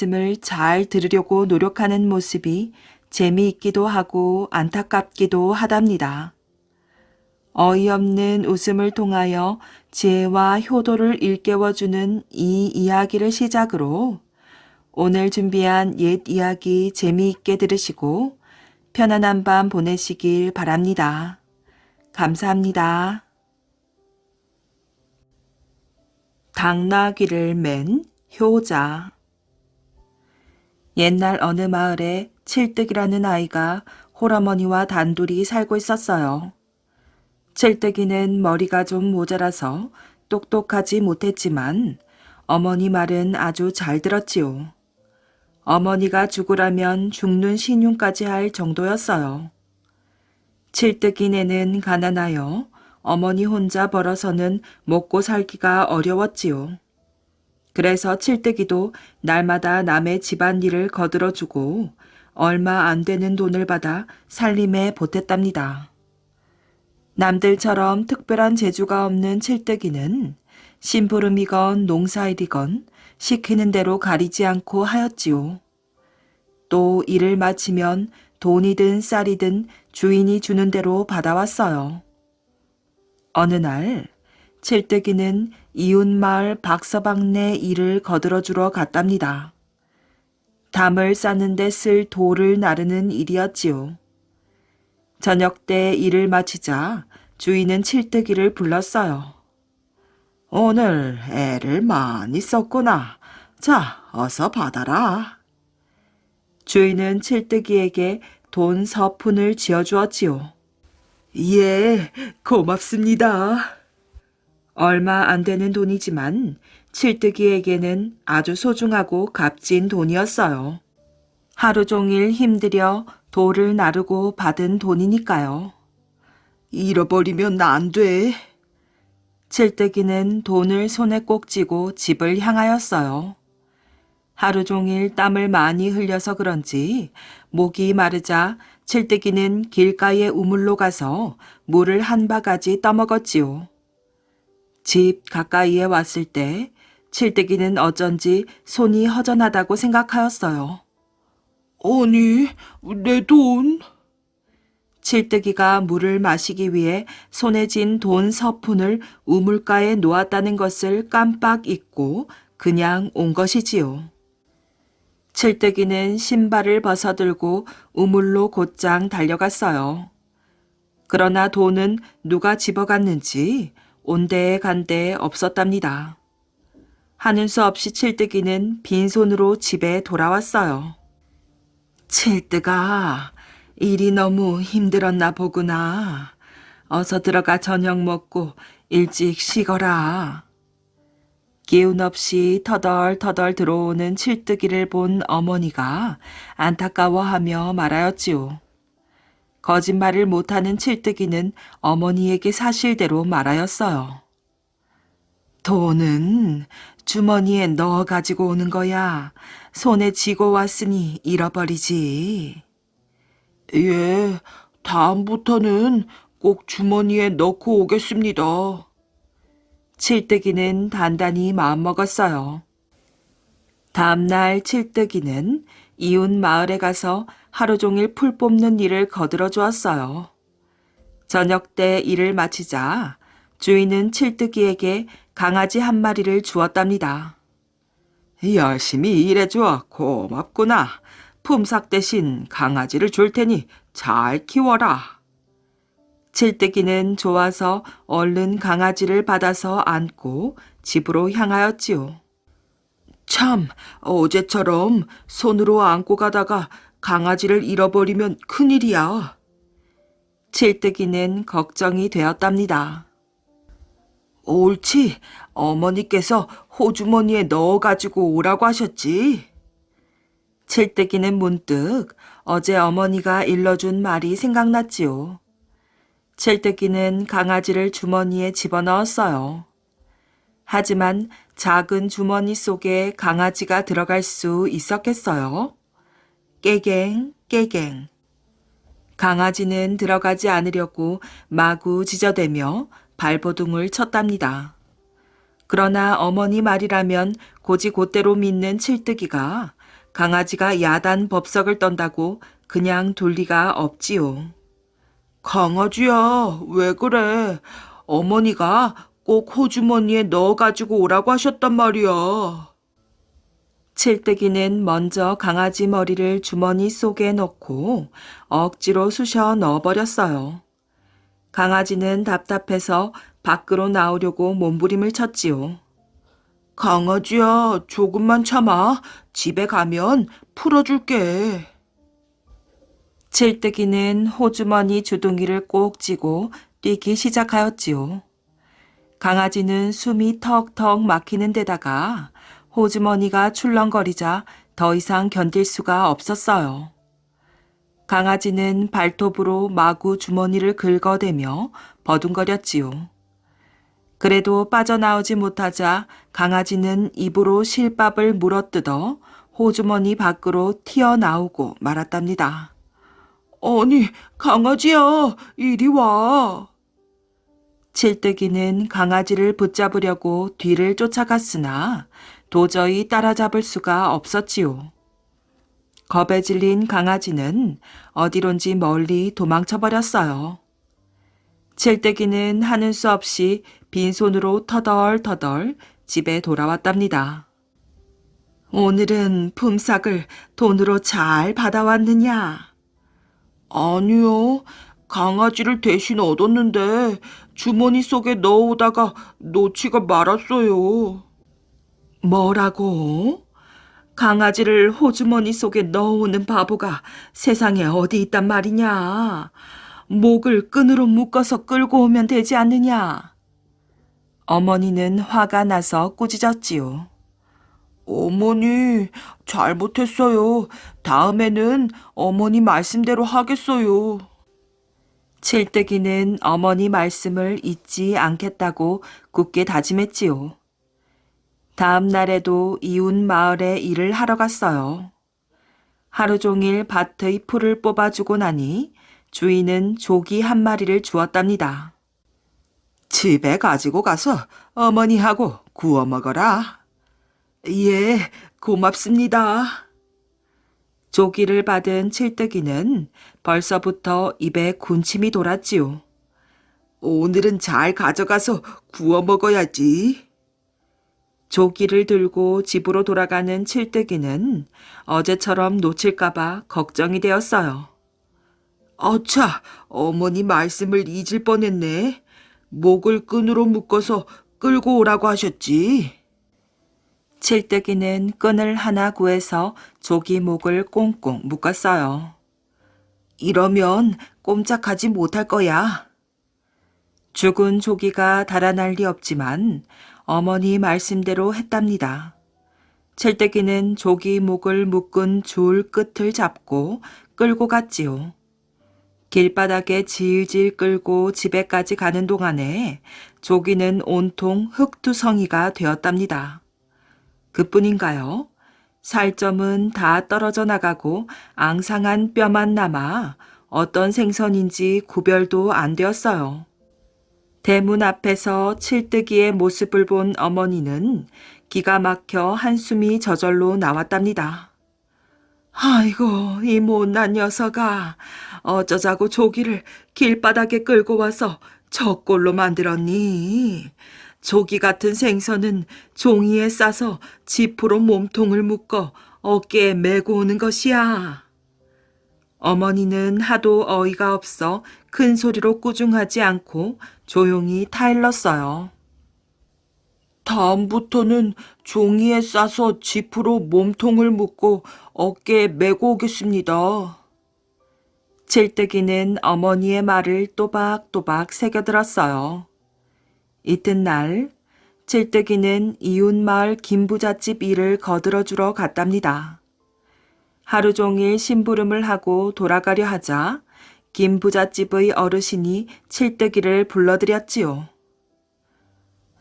말씀을 잘 들으려고 노력하는 모습이 재미있기도 하고 안타깝기도 하답니다. 어이없는 웃음을 통하여 지혜와 효도를 일깨워주는 이 이야기를 시작으로 오늘 준비한 옛 이야기 재미있게 들으시고 편안한 밤 보내시길 바랍니다. 감사합니다. 당나귀를 맨 효자. 옛날 어느 마을에 칠뜨기라는 아이가 홀어머니와 단둘이 살고 있었어요. 칠뜨기는 머리가 좀 모자라서 똑똑하지 못했지만 어머니 말은 아주 잘 들었지요. 어머니가 죽으라면 죽는 신용까지 할 정도였어요. 칠뜨기네는 가난하여 어머니 혼자 벌어서는 먹고 살기가 어려웠지요. 그래서 칠뜨기도 날마다 남의 집안일을 거들어주고 얼마 안 되는 돈을 받아 살림에 보탰답니다. 남들처럼 특별한 재주가 없는 칠뜨기는 심부름이건 농사일이건 시키는 대로 가리지 않고 하였지요. 또 일을 마치면 돈이든 쌀이든 주인이 주는 대로 받아왔어요. 어느 날 칠뜨기는 이웃마을 박서방네 일을 거들어주러 갔답니다. 담을 싸는 데 쓸 돌을 나르는 일이었지요. 저녁 때 일을 마치자 주인은 칠뜨기를 불렀어요. 오늘 애를 많이 썼구나. 자, 어서 받아라. 주인은 칠뜨기에게 돈 10푼을 쥐어주었지요. 예, 고맙습니다. 얼마 안 되는 돈이지만 칠뜨기에게는 아주 소중하고 값진 돈이었어요. 하루 종일 힘들여 돌을 나르고 받은 돈이니까요. 잃어버리면 안 돼. 칠뜨기는 돈을 손에 꼭 쥐고 집을 향하였어요. 하루 종일 땀을 많이 흘려서 그런지 목이 마르자 칠뜨기는 길가의 우물로 가서 물을 한 바가지 떠먹었지요. 집 가까이에 왔을 때 칠뜨기는 어쩐지 손이 허전하다고 생각하였어요. 아니, 내 돈. 칠뜨기가 물을 마시기 위해 손에 쥔 돈 10푼을 우물가에 놓았다는 것을 깜빡 잊고 그냥 온 것이지요. 칠뜨기는 신발을 벗어들고 우물로 곧장 달려갔어요. 그러나 돈은 누가 집어갔는지 온데에 간데에 없었답니다. 하는 수 없이 칠뜨기는 빈손으로 집에 돌아왔어요. 칠뜨가, 일이 너무 힘들었나 보구나. 어서 들어가 저녁 먹고 일찍 쉬거라. 기운 없이 터덜터덜 들어오는 칠뜨기를 본 어머니가 안타까워하며 말하였지요. 거짓말을 못하는 칠뜨기는 어머니에게 사실대로 말하였어요. 돈은 주머니에 넣어 가지고 오는 거야. 손에 쥐고 왔으니 잃어버리지. 예, 다음부터는 꼭 주머니에 넣고 오겠습니다. 칠뜨기는 단단히 마음먹었어요. 다음날 칠뜨기는 이웃 마을에 가서 하루 종일 풀 뽑는 일을 거들어 주었어요. 저녁 때 일을 마치자 주인은 칠뜨기에게 강아지 한 마리를 주었답니다. 열심히 일해줘 고맙구나. 품삯 대신 강아지를 줄 테니 잘 키워라. 칠뜨기는 좋아서 얼른 강아지를 받아서 안고 집으로 향하였지요. 참, 어제처럼 손으로 안고 가다가 강아지를 잃어버리면 큰일이야. 칠뜨기는 걱정이 되었답니다. 옳지, 어머니께서 호주머니에 넣어가지고 오라고 하셨지. 칠뜨기는 문득 어제 어머니가 일러준 말이 생각났지요. 칠뜨기는 강아지를 주머니에 집어넣었어요. 하지만 작은 주머니 속에 강아지가 들어갈 수 있었겠어요? 깨갱, 깨갱. 강아지는 들어가지 않으려고 마구 지저대며 발버둥을 쳤답니다. 그러나 어머니 말이라면 곧이곧대로 믿는 칠뜨기가 강아지가 야단 법석을 떤다고 그냥 둘 리가 없지요. 강아지야, 왜 그래? 어머니가 꼭 호주머니에 넣어가지고 오라고 하셨단 말이야. 칠뜨기는 먼저 강아지 머리를 주머니 속에 넣고 억지로 쑤셔 넣어버렸어요. 강아지는 답답해서 밖으로 나오려고 몸부림을 쳤지요. 강아지야, 조금만 참아. 집에 가면 풀어줄게. 칠뜨기는 호주머니 주둥이를 꼭 쥐고 뛰기 시작하였지요. 강아지는 숨이 턱턱 막히는 데다가 호주머니가 출렁거리자 더 이상 견딜 수가 없었어요. 강아지는 발톱으로 마구 주머니를 긁어대며 버둥거렸지요. 그래도 빠져나오지 못하자 강아지는 입으로 실밥을 물어뜯어 호주머니 밖으로 튀어나오고 말았답니다. 아니, 강아지야, 이리 와. 칠뜨기는 강아지를 붙잡으려고 뒤를 쫓아갔으나 도저히 따라잡을 수가 없었지요. 겁에 질린 강아지는 어디론지 멀리 도망쳐버렸어요. 칠뜨기는 하는 수 없이 빈손으로 터덜터덜 집에 돌아왔답니다. 오늘은 품삯을 돈으로 잘 받아왔느냐? 아니요, 강아지를 대신 얻었는데 주머니 속에 넣어오다가 놓치고 말았어요. 뭐라고? 강아지를 호주머니 속에 넣어오는 바보가 세상에 어디 있단 말이냐? 목을 끈으로 묶어서 끌고 오면 되지 않느냐? 어머니는 화가 나서 꾸짖었지요. 어머니, 잘못했어요. 다음에는 어머니 말씀대로 하겠어요. 칠뜨기는 어머니 말씀을 잊지 않겠다고 굳게 다짐했지요. 다음 날에도 이웃 마을에 일을 하러 갔어요. 하루 종일 밭의 풀을 뽑아주고 나니 주인은 조기 한 마리를 주었답니다. 집에 가지고 가서 어머니하고 구워 먹어라. 예, 고맙습니다. 조기를 받은 칠뜨기는 벌써부터 입에 군침이 돌았지요. 오늘은 잘 가져가서 구워 먹어야지. 조기를 들고 집으로 돌아가는 칠뜨기는 어제처럼 놓칠까봐 걱정이 되었어요. 어차, 어머니 말씀을 잊을 뻔했네. 목을 끈으로 묶어서 끌고 오라고 하셨지. 칠뜨기는 끈을 하나 구해서 조기 목을 꽁꽁 묶었어요. 이러면 꼼짝하지 못할 거야. 죽은 조기가 달아날 리 없지만 어머니 말씀대로 했답니다. 칠뜨기는 조기 목을 묶은 줄 끝을 잡고 끌고 갔지요. 길바닥에 질질 끌고 집에까지 가는 동안에 조기는 온통 흙투성이가 되었답니다. 그뿐인가요? 살점은 다 떨어져 나가고 앙상한 뼈만 남아 어떤 생선인지 구별도 안 되었어요. 대문 앞에서 칠뜨기의 모습을 본 어머니는 기가 막혀 한숨이 저절로 나왔답니다. 아이고, 이 못난 녀석아, 어쩌자고 조기를 길바닥에 끌고 와서 저꼴로 만들었니? 조기 같은 생선은 종이에 싸서 지프로 몸통을 묶어 어깨에 메고 오는 것이야. 어머니는 하도 어이가 없어 큰 소리로 꾸중하지 않고 조용히 타일렀어요. 다음부터는 종이에 싸서 지프로 몸통을 묶고 어깨에 메고 오겠습니다. 칠뜨기는 어머니의 말을 또박또박 새겨들었어요. 이튿날 칠뜨기는 이웃마을 김부잣집 일을 거들어주러 갔답니다. 하루 종일 심부름을 하고 돌아가려 하자 김부잣집의 어르신이 칠뜨기를 불러들였지요.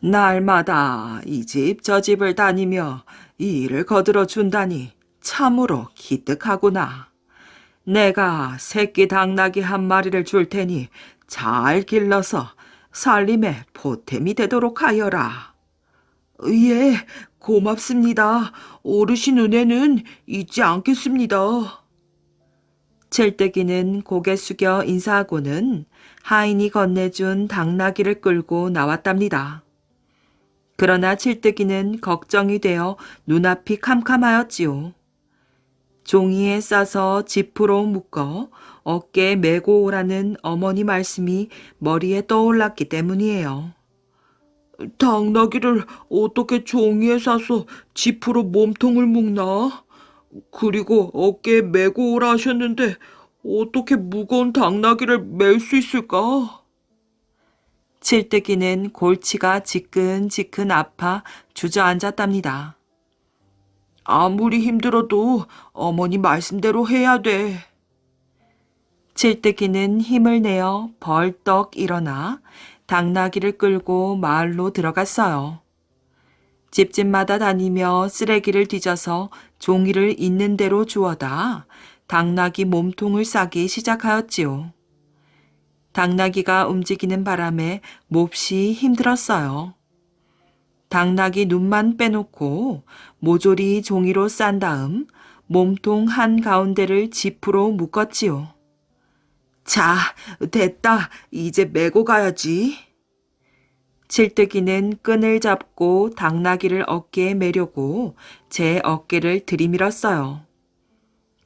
날마다 이 집 저 집을 다니며 이 일을 거들어 준다니 참으로 기특하구나. 내가 새끼 당나귀 한 마리를 줄 테니 잘 길러서 살림에 보탬이 되도록 하여라. 예, 고맙습니다. 어르신 은혜는 잊지 않겠습니다. 칠뜨기는 고개 숙여 인사하고는 하인이 건네준 당나귀를 끌고 나왔답니다. 그러나 칠뜨기는 걱정이 되어 눈앞이 캄캄하였지요. 종이에 싸서 지프로 묶어 어깨에 메고 오라는 어머니 말씀이 머리에 떠올랐기 때문이에요. 당나귀를 어떻게 종이에 싸서 지프로 몸통을 묶나? 그리고 어깨에 메고 오라 하셨는데 어떻게 무거운 당나귀를 맬 수 있을까? 칠뜨기는 골치가 지끈지끈 아파 주저앉았답니다. 아무리 힘들어도 어머니 말씀대로 해야 돼. 칠뜨기는 힘을 내어 벌떡 일어나 당나귀를 끌고 마을로 들어갔어요. 집집마다 다니며 쓰레기를 뒤져서 종이를 있는 대로 주워다 당나귀 몸통을 싸기 시작하였지요. 당나귀가 움직이는 바람에 몹시 힘들었어요. 당나귀 눈만 빼놓고 모조리 종이로 싼 다음 몸통 한가운데를 지프로 묶었지요. 자, 됐다. 이제 메고 가야지. 칠뜨기는 끈을 잡고 당나귀를 어깨에 메려고 제 어깨를 들이밀었어요.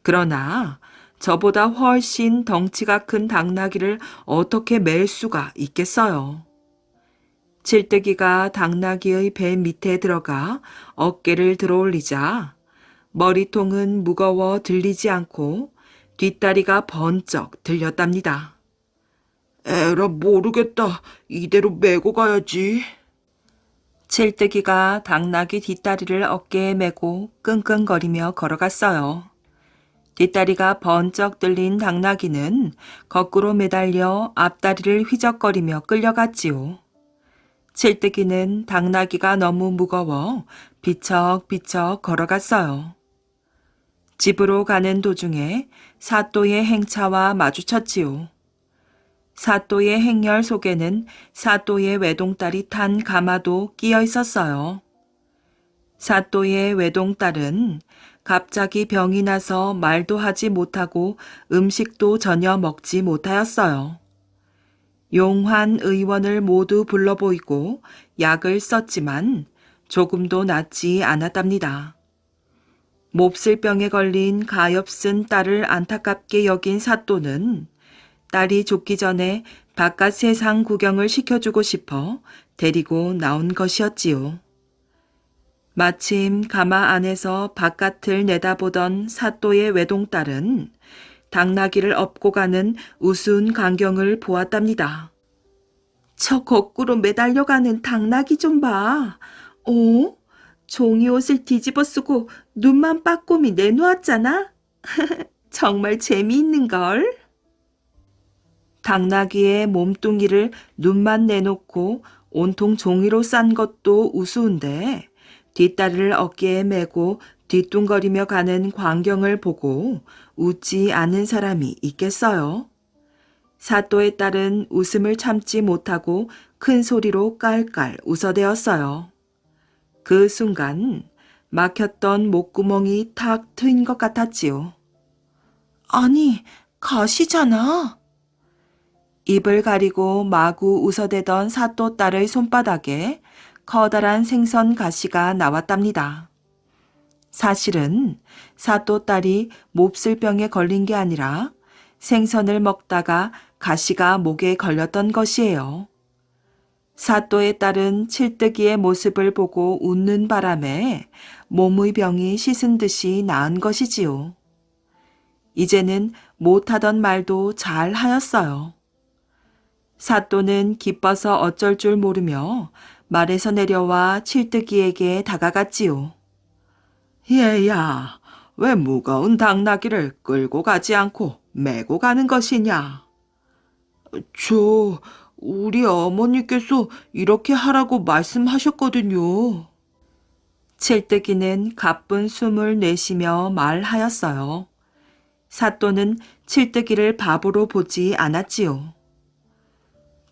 그러나 저보다 훨씬 덩치가 큰 당나귀를 어떻게 맬 수가 있겠어요. 칠뜨기가 당나귀의 배 밑에 들어가 어깨를 들어올리자 머리통은 무거워 들리지 않고 뒷다리가 번쩍 들렸답니다. 에라 모르겠다. 이대로 메고 가야지. 칠뜨기가 당나귀 뒷다리를 어깨에 메고 끙끙거리며 걸어갔어요. 뒷다리가 번쩍 들린 당나귀는 거꾸로 매달려 앞다리를 휘적거리며 끌려갔지요. 칠뜨기는 당나귀가 너무 무거워 비척비척 걸어갔어요. 집으로 가는 도중에 사또의 행차와 마주쳤지요. 사또의 행렬 속에는 사또의 외동딸이 탄 가마도 끼어 있었어요. 사또의 외동딸은 갑자기 병이 나서 말도 하지 못하고 음식도 전혀 먹지 못하였어요. 용환 의원을 모두 불러 보이고 약을 썼지만 조금도 낫지 않았답니다. 몹쓸 병에 걸린 가엾은 딸을 안타깝게 여긴 사또는 딸이 죽기 전에 바깥 세상 구경을 시켜주고 싶어 데리고 나온 것이었지요. 마침 가마 안에서 바깥을 내다보던 사또의 외동딸은 당나귀를 업고 가는 우스운 광경을 보았답니다. 저 거꾸로 매달려가는 당나귀 좀 봐. 어? 종이 옷을 뒤집어 쓰고 눈만 빠꼼히 내놓았잖아? 정말 재미있는걸? 당나귀의 몸뚱이를 눈만 내놓고 온통 종이로 싼 것도 우스운데 뒷다리를 어깨에 메고 뒤뚱거리며 가는 광경을 보고 웃지 않는 사람이 있겠어요? 사또의 딸은 웃음을 참지 못하고 큰 소리로 깔깔 웃어대었어요. 그 순간 막혔던 목구멍이 탁 트인 것 같았지요. 아니, 가시잖아. 입을 가리고 마구 웃어대던 사또 딸의 손바닥에 커다란 생선 가시가 나왔답니다. 사실은 사또 딸이 몹쓸 병에 걸린 게 아니라 생선을 먹다가 가시가 목에 걸렸던 것이에요. 사또의 딸은 칠뜨기의 모습을 보고 웃는 바람에 몸의 병이 씻은 듯이 나은 것이지요. 이제는 못하던 말도 잘 하였어요. 사또는 기뻐서 어쩔 줄 모르며 말에서 내려와 칠뜨기에게 다가갔지요. 얘야, 왜 무거운 당나귀를 끌고 가지 않고 메고 가는 것이냐? 우리 어머니께서 이렇게 하라고 말씀하셨거든요. 칠뜨기는 가쁜 숨을 내쉬며 말하였어요. 사또는 칠뜨기를 바보로 보지 않았지요.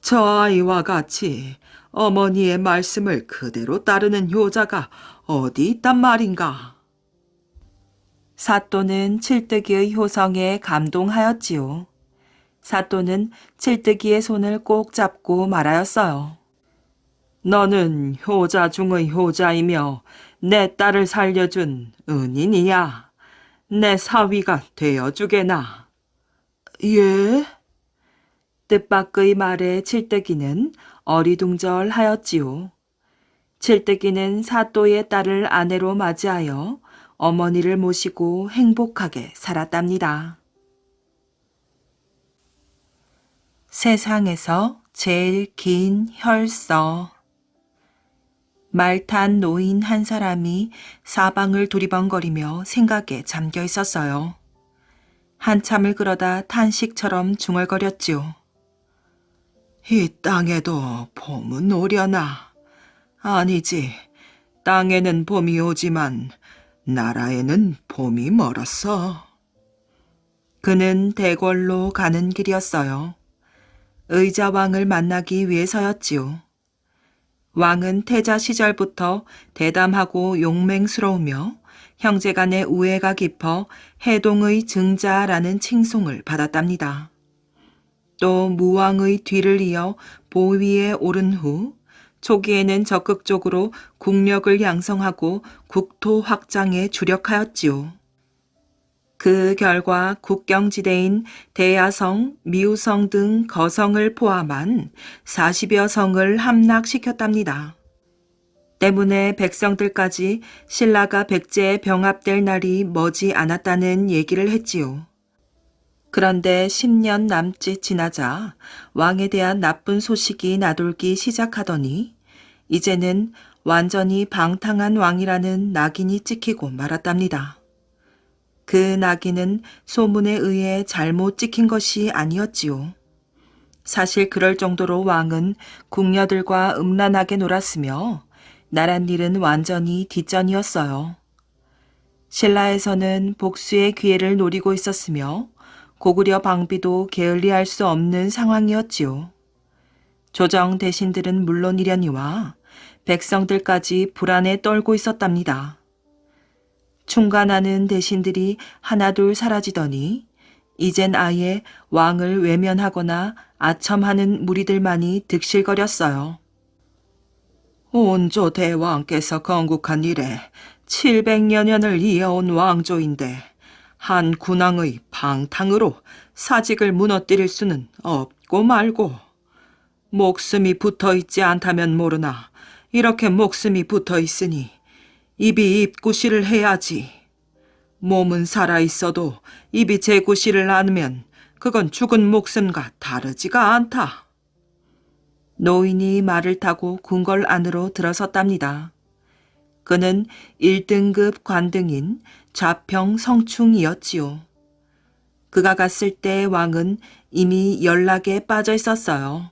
저 아이와 같이 어머니의 말씀을 그대로 따르는 효자가 어디 있단 말인가? 사또는 칠뜨기의 효성에 감동하였지요. 사또는 칠뜨기의 손을 꼭 잡고 말하였어요. 너는 효자 중의 효자이며 내 딸을 살려준 은인이야. 내 사위가 되어주게나. 예? 뜻밖의 말에 칠뜨기는 어리둥절하였지요. 칠뜨기는 사또의 딸을 아내로 맞이하여 어머니를 모시고 행복하게 살았답니다. 세상에서 제일 긴 혈서. 말 탄 노인 한 사람이 사방을 두리번거리며 생각에 잠겨 있었어요. 한참을 그러다 탄식처럼 중얼거렸지요. 이 땅에도 봄은 오려나? 아니지, 땅에는 봄이 오지만 나라에는 봄이 멀었어. 그는 대궐로 가는 길이었어요. 의자왕을 만나기 위해서였지요. 왕은 태자 시절부터 대담하고 용맹스러우며 형제간의 우애가 깊어 해동의 증자라는 칭송을 받았답니다. 또 무왕의 뒤를 이어 보위에 오른 후 초기에는 적극적으로 국력을 양성하고 국토 확장에 주력하였지요. 그 결과 국경지대인 대야성, 미우성 등 거성을 포함한 40여 성을 함락시켰답니다. 때문에 백성들까지 신라가 백제에 병합될 날이 머지 않았다는 얘기를 했지요. 그런데 10년 남짓 지나자 왕에 대한 나쁜 소식이 나돌기 시작하더니 이제는 완전히 방탕한 왕이라는 낙인이 찍히고 말았답니다. 그 낙인은 소문에 의해 잘못 찍힌 것이 아니었지요. 사실 그럴 정도로 왕은 궁녀들과 음란하게 놀았으며 나랏일은 완전히 뒷전이었어요. 신라에서는 복수의 기회를 노리고 있었으며 고구려 방비도 게을리할 수 없는 상황이었지요. 조정 대신들은 물론이려니와 백성들까지 불안에 떨고 있었답니다. 충간하는 대신들이 하나둘 사라지더니 이젠 아예 왕을 외면하거나 아첨하는 무리들만이 득실거렸어요. 온조 대왕께서 건국한 이래 700여 년을 이어온 왕조인데 한 군왕의 방탕으로 사직을 무너뜨릴 수는 없고 말고 목숨이 붙어있지 않다면 모르나 이렇게 목숨이 붙어있으니 입이 입구실을 해야지. 몸은 살아있어도 입이 제구실을 않으면 그건 죽은 목숨과 다르지가 않다. 노인이 말을 타고 궁궐 안으로 들어섰답니다. 그는 1등급 관등인 좌평 성충이었지요. 그가 갔을 때 왕은 이미 연락에 빠져 있었어요.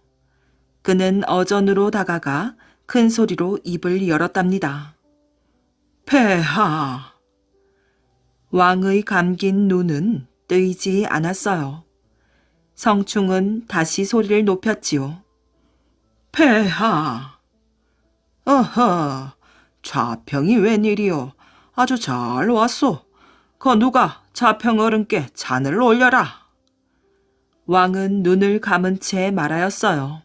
그는 어전으로 다가가 큰 소리로 입을 열었답니다. 폐하! 왕의 감긴 눈은 뜨이지 않았어요. 성충은 다시 소리를 높였지요. 폐하! 어허, 좌평이 웬일이요? 아주 잘 왔소. 거 누가 좌평 어른께 잔을 올려라. 왕은 눈을 감은 채 말하였어요.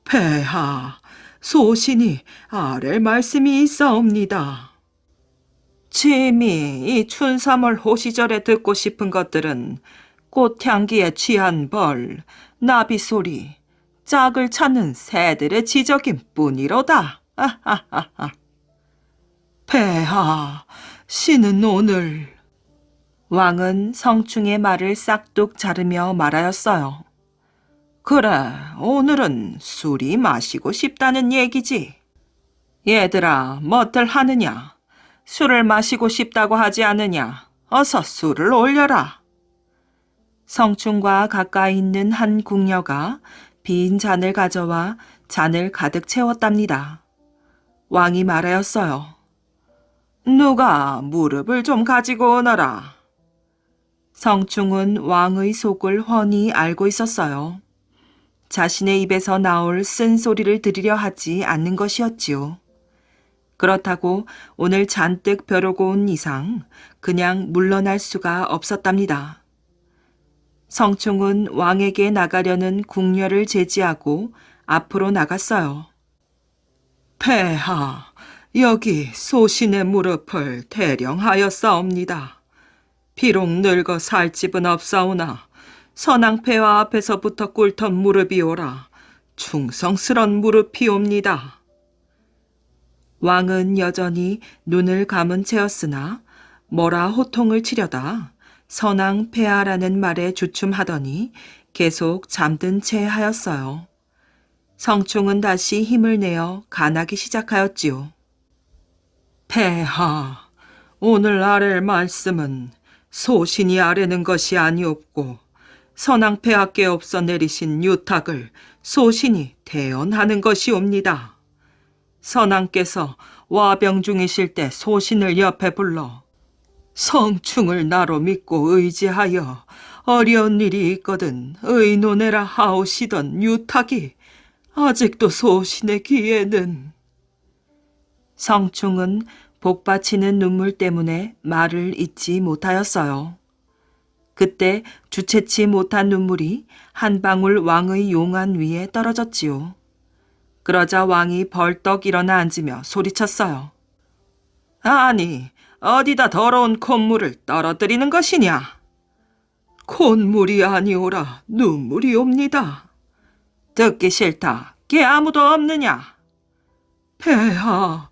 폐하, 소신이 아랠 말씀이 있사옵니다. 침이 이 춘삼월 호시절에 듣고 싶은 것들은 꽃향기에 취한 벌, 나비소리, 짝을 찾는 새들의 지적임 뿐이로다. 아하하하. 폐하, 신은 오늘... 왕은 성충의 말을 싹둑 자르며 말하였어요. 그래, 오늘은 술이 마시고 싶다는 얘기지. 얘들아, 뭐들 하느냐? 술을 마시고 싶다고 하지 않느냐? 어서 술을 올려라. 성충과 가까이 있는 한 궁녀가 빈 잔을 가져와 잔을 가득 채웠답니다. 왕이 말하였어요. 누가 무릎을 좀 가지고 오너라. 성충은 왕의 속을 훤히 알고 있었어요. 자신의 입에서 나올 쓴소리를 들으려 하지 않는 것이었지요. 그렇다고 오늘 잔뜩 벼르고 온 이상 그냥 물러날 수가 없었답니다. 성충은 왕에게 나가려는 궁녀를 제지하고 앞으로 나갔어요. 폐하, 여기 소신의 무릎을 대령하였사옵니다. 비록 늙어 살 집은 없사오나 선왕폐하 앞에서부터 꿇던 무릎이오라 충성스런 무릎이옵니다. 왕은 여전히 눈을 감은 채였으나 뭐라 호통을 치려다 선왕폐하라는 말에 주춤하더니 계속 잠든 채 하였어요. 성충은 다시 힘을 내어 간하기 시작하였지요. 폐하, 오늘 아랠 말씀은 소신이 아뢰는 것이 아니옵고 선왕폐하께 없어 내리신 유탁을 소신이 대언하는 것이옵니다. 선왕께서 와병 중이실 때 소신을 옆에 불러 성충을 나로 믿고 의지하여 어려운 일이 있거든 의논해라 하오시던 유탁이 아직도 소신의 귀에는. 성충은 복받치는 눈물 때문에 말을 잇지 못하였어요. 그때 주체치 못한 눈물이 한 방울 왕의 용안 위에 떨어졌지요. 그러자 왕이 벌떡 일어나 앉으며 소리쳤어요. 아니, 어디다 더러운 콧물을 떨어뜨리는 것이냐? 콧물이 아니오라 눈물이옵니다. 듣기 싫다. 게 아무도 없느냐? 폐하,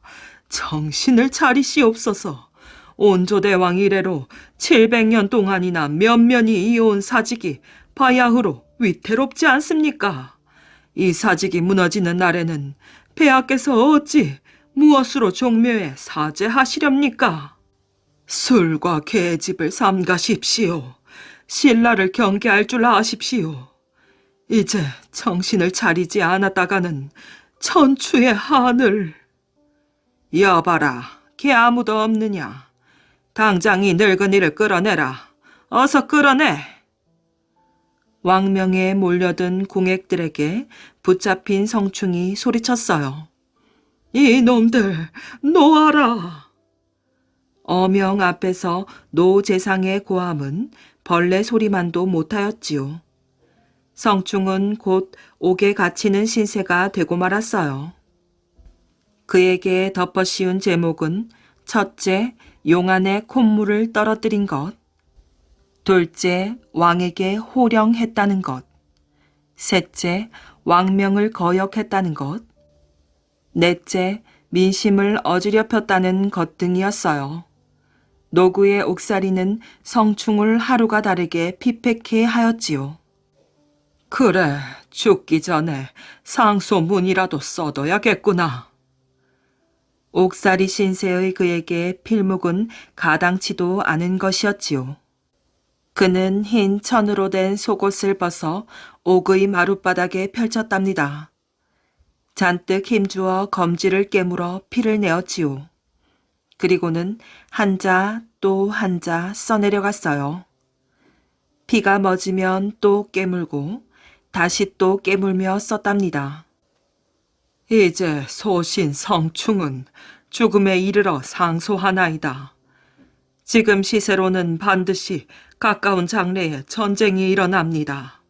정신을 차리시옵소서. 온조대왕 이래로 700년 동안이나 면면이 이어온 사직이 바야흐로 위태롭지 않습니까? 이 사직이 무너지는 날에는 폐하께서 어찌 무엇으로 종묘에 사죄하시렵니까? 술과 계집을 삼가십시오. 신라를 경계할 줄 아십시오. 이제 정신을 차리지 않았다가는 천추의 한을. 여봐라, 걔 아무도 없느냐? 당장 이 늙은이를 끌어내라. 어서 끌어내. 왕명에 몰려든 궁액들에게 붙잡힌 성충이 소리쳤어요. 이놈들 놓아라. 어명 앞에서 노재상의 고함은 벌레 소리만도 못하였지요. 성충은 곧 옥에 갇히는 신세가 되고 말았어요. 그에게 덮어씌운 제목은 첫째, 용안의 콧물을 떨어뜨린 것, 둘째, 왕에게 호령했다는 것, 셋째, 왕명을 거역했다는 것, 넷째, 민심을 어지럽혔다는 것 등이었어요. 노구의 옥살이는 성충을 하루가 다르게 피폐케 하였지요. 그래, 죽기 전에 상소문이라도 써둬야겠구나. 옥살이 신세의 그에게 필묵은 가당치도 않은 것이었지요. 그는 흰 천으로 된 속옷을 벗어 옥의 마룻바닥에 펼쳤답니다. 잔뜩 힘주어 검지를 깨물어 피를 내었지요. 그리고는 한 자 또 한 자 써내려갔어요. 피가 멎으면 또 깨물고 다시 또 깨물며 썼답니다. 이제 소신 성충은 죽음에 이르러 상소하나이다. 지금 시세로는 반드시 가까운 장래에 전쟁이 일어납니다.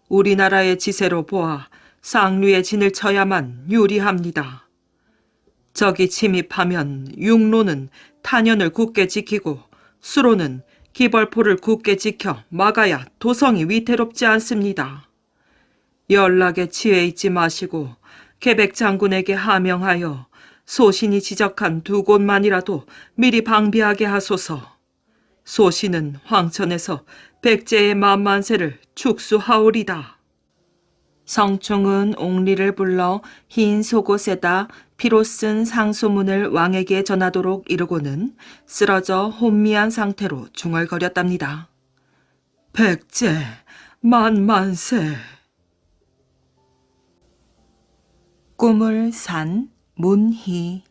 우리나라의 지세로 보아 상류의 진을 쳐야만 유리합니다. 적이 침입하면 육로는 탄현을 굳게 지키고 수로는 기벌포를 굳게 지켜 막아야 도성이 위태롭지 않습니다. 연락에 취해 있지 마시고 계백 장군에게 하명하여 소신이 지적한 2곳만이라도 미리 방비하게 하소서. 소신은 황천에서 백제의 만만세를 축수하오리다. 성충은 옥리를 불러 흰 속옷에다 피로 쓴 상소문을 왕에게 전하도록 이르고는 쓰러져 혼미한 상태로 중얼거렸답니다. 백제 만만세. 꿈을 산 문희.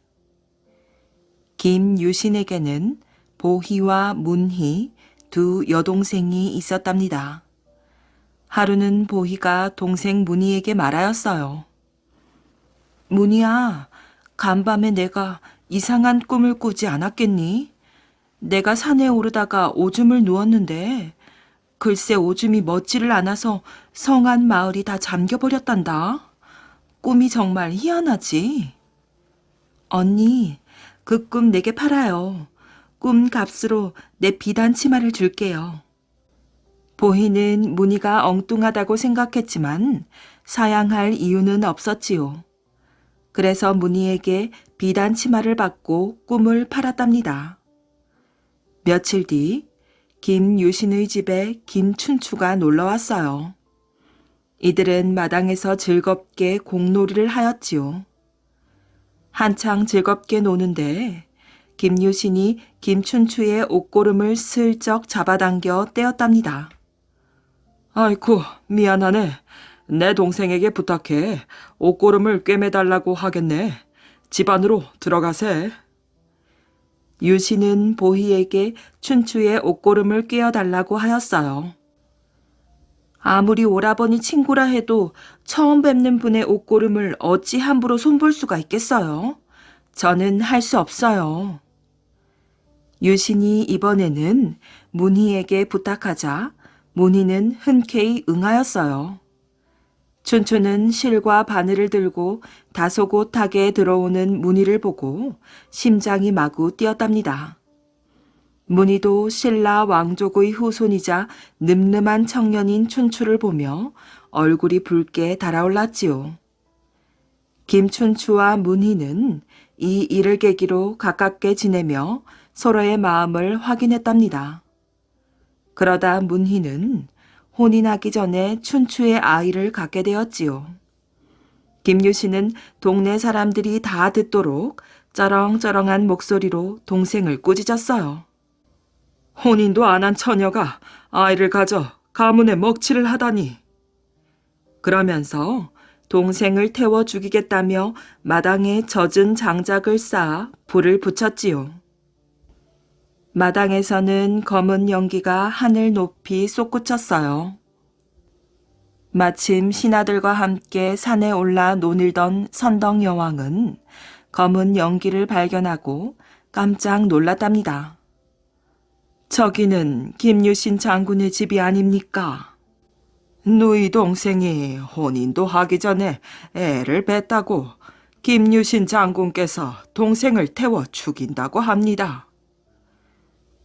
김유신에게는 보희와 문희 두 여동생이 있었답니다. 하루는 보희가 동생 문희에게 말하였어요. 문희야, 간밤에 내가 이상한 꿈을 꾸지 않았겠니? 내가 산에 오르다가 오줌을 누웠는데 글쎄 오줌이 멋지를 않아서 성안 마을이 다 잠겨버렸단다. 꿈이 정말 희한하지? 언니, 그 꿈 내게 팔아요. 꿈 값으로 내 비단 치마를 줄게요. 보희는 문희가 엉뚱하다고 생각했지만 사양할 이유는 없었지요. 그래서 문희에게 비단 치마를 받고 꿈을 팔았답니다. 며칠 뒤 김유신의 집에 김춘추가 놀러 왔어요. 이들은 마당에서 즐겁게 공놀이를 하였지요. 한창 즐겁게 노는데 김유신이 김춘추의 옷고름을 슬쩍 잡아당겨 떼었답니다. 아이쿠, 미안하네. 내 동생에게 부탁해 옷고름을 꿰매달라고 하겠네. 집 안으로 들어가세. 유신은 보희에게 춘추의 옷고름을 꿰어달라고 하였어요. 아무리 오라버니 친구라 해도 처음 뵙는 분의 옷고름을 어찌 함부로 손볼 수가 있겠어요? 저는 할 수 없어요. 유신이 이번에는 문희에게 부탁하자 문희는 흔쾌히 응하였어요. 춘추는 실과 바늘을 들고 다소곳하게 들어오는 문희를 보고 심장이 마구 뛰었답니다. 문희도 신라 왕족의 후손이자 늠름한 청년인 춘추를 보며 얼굴이 붉게 달아올랐지요. 김춘추와 문희는 이 일을 계기로 가깝게 지내며 서로의 마음을 확인했답니다. 그러다 문희는 혼인하기 전에 춘추의 아이를 갖게 되었지요. 김유신은 동네 사람들이 다 듣도록 쩌렁쩌렁한 목소리로 동생을 꾸짖었어요. 혼인도 안 한 처녀가 아이를 가져 가문에 먹칠을 하다니. 그러면서 동생을 태워 죽이겠다며 마당에 젖은 장작을 쌓아 불을 붙였지요. 마당에서는 검은 연기가 하늘 높이 솟구쳤어요. 마침 신하들과 함께 산에 올라 논일던 선덕 여왕은 검은 연기를 발견하고 깜짝 놀랐답니다. 저기는 김유신 장군의 집이 아닙니까? 누이 동생이 혼인도 하기 전에 애를 뱄다고 김유신 장군께서 동생을 태워 죽인다고 합니다.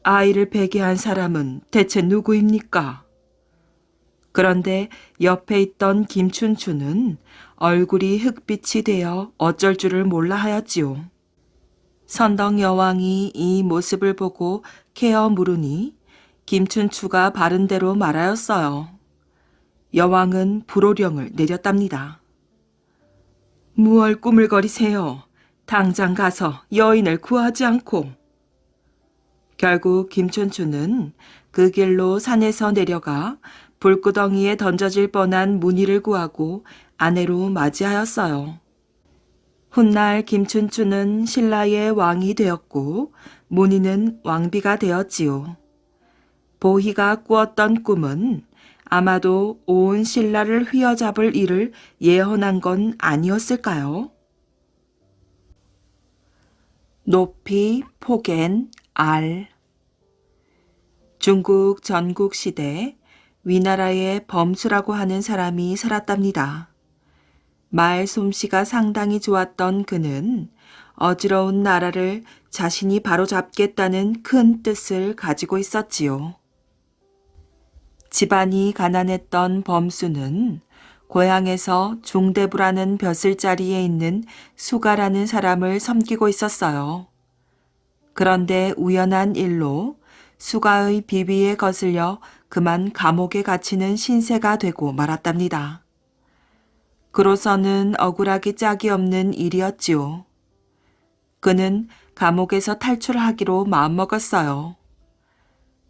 아이를 베게 한 사람은 대체 누구입니까? 그런데 옆에 있던 김춘추는 얼굴이 흑빛이 되어 어쩔 줄을 몰라 하였지요. 선덕 여왕이 이 모습을 보고 케어 물으니 김춘추가 바른 대로 말하였어요. 여왕은 불호령을 내렸답니다. 무얼 꾸물거리세요. 당장 가서 여인을 구하지 않고. 결국 김춘추는 그 길로 산에서 내려가 불구덩이에 던져질 뻔한 문희를 구하고 아내로 맞이하였어요. 훗날 김춘추는 신라의 왕이 되었고 문희는 왕비가 되었지요. 보희가 꾸었던 꿈은 아마도 온 신라를 휘어잡을 일을 예언한 건 아니었을까요? 높이 폭엔 알. 중국 전국 시대 위나라에 범수라고 하는 사람이 살았답니다. 말 솜씨가 상당히 좋았던 그는 어지러운 나라를 자신이 바로잡겠다는 큰 뜻을 가지고 있었지요. 집안이 가난했던 범수는 고향에서 중대부라는 벼슬자리에 있는 수가라는 사람을 섬기고 있었어요. 그런데 우연한 일로 수가의 비위에 거슬려 그만 감옥에 갇히는 신세가 되고 말았답니다. 그로서는 억울하기 짝이 없는 일이었지요. 그는 감옥에서 탈출하기로 마음먹었어요.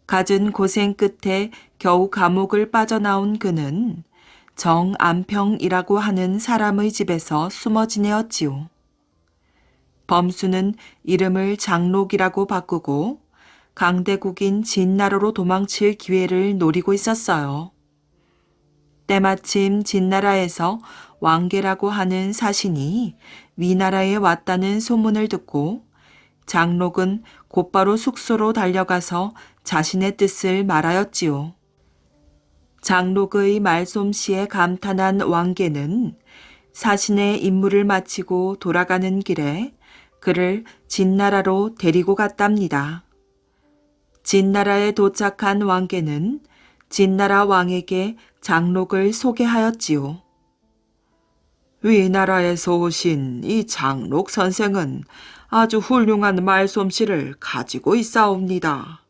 갖은 고생 끝에 겨우 감옥을 빠져나온 그는 정안평이라고 하는 사람의 집에서 숨어 지내었지요. 범수는 이름을 장록이라고 바꾸고 강대국인 진나라로 도망칠 기회를 노리고 있었어요. 때마침 진나라에서 왕계라고 하는 사신이 위나라에 왔다는 소문을 듣고 장록은 곧바로 숙소로 달려가서 자신의 뜻을 말하였지요. 장록의 말솜씨에 감탄한 왕계는 사신의 임무를 마치고 돌아가는 길에 그를 진나라로 데리고 갔답니다. 진나라에 도착한 왕계는 진나라 왕에게 장록을 소개하였지요. 위나라에서 오신 이 장록 선생은 아주 훌륭한 말솜씨를 가지고 있사옵니다.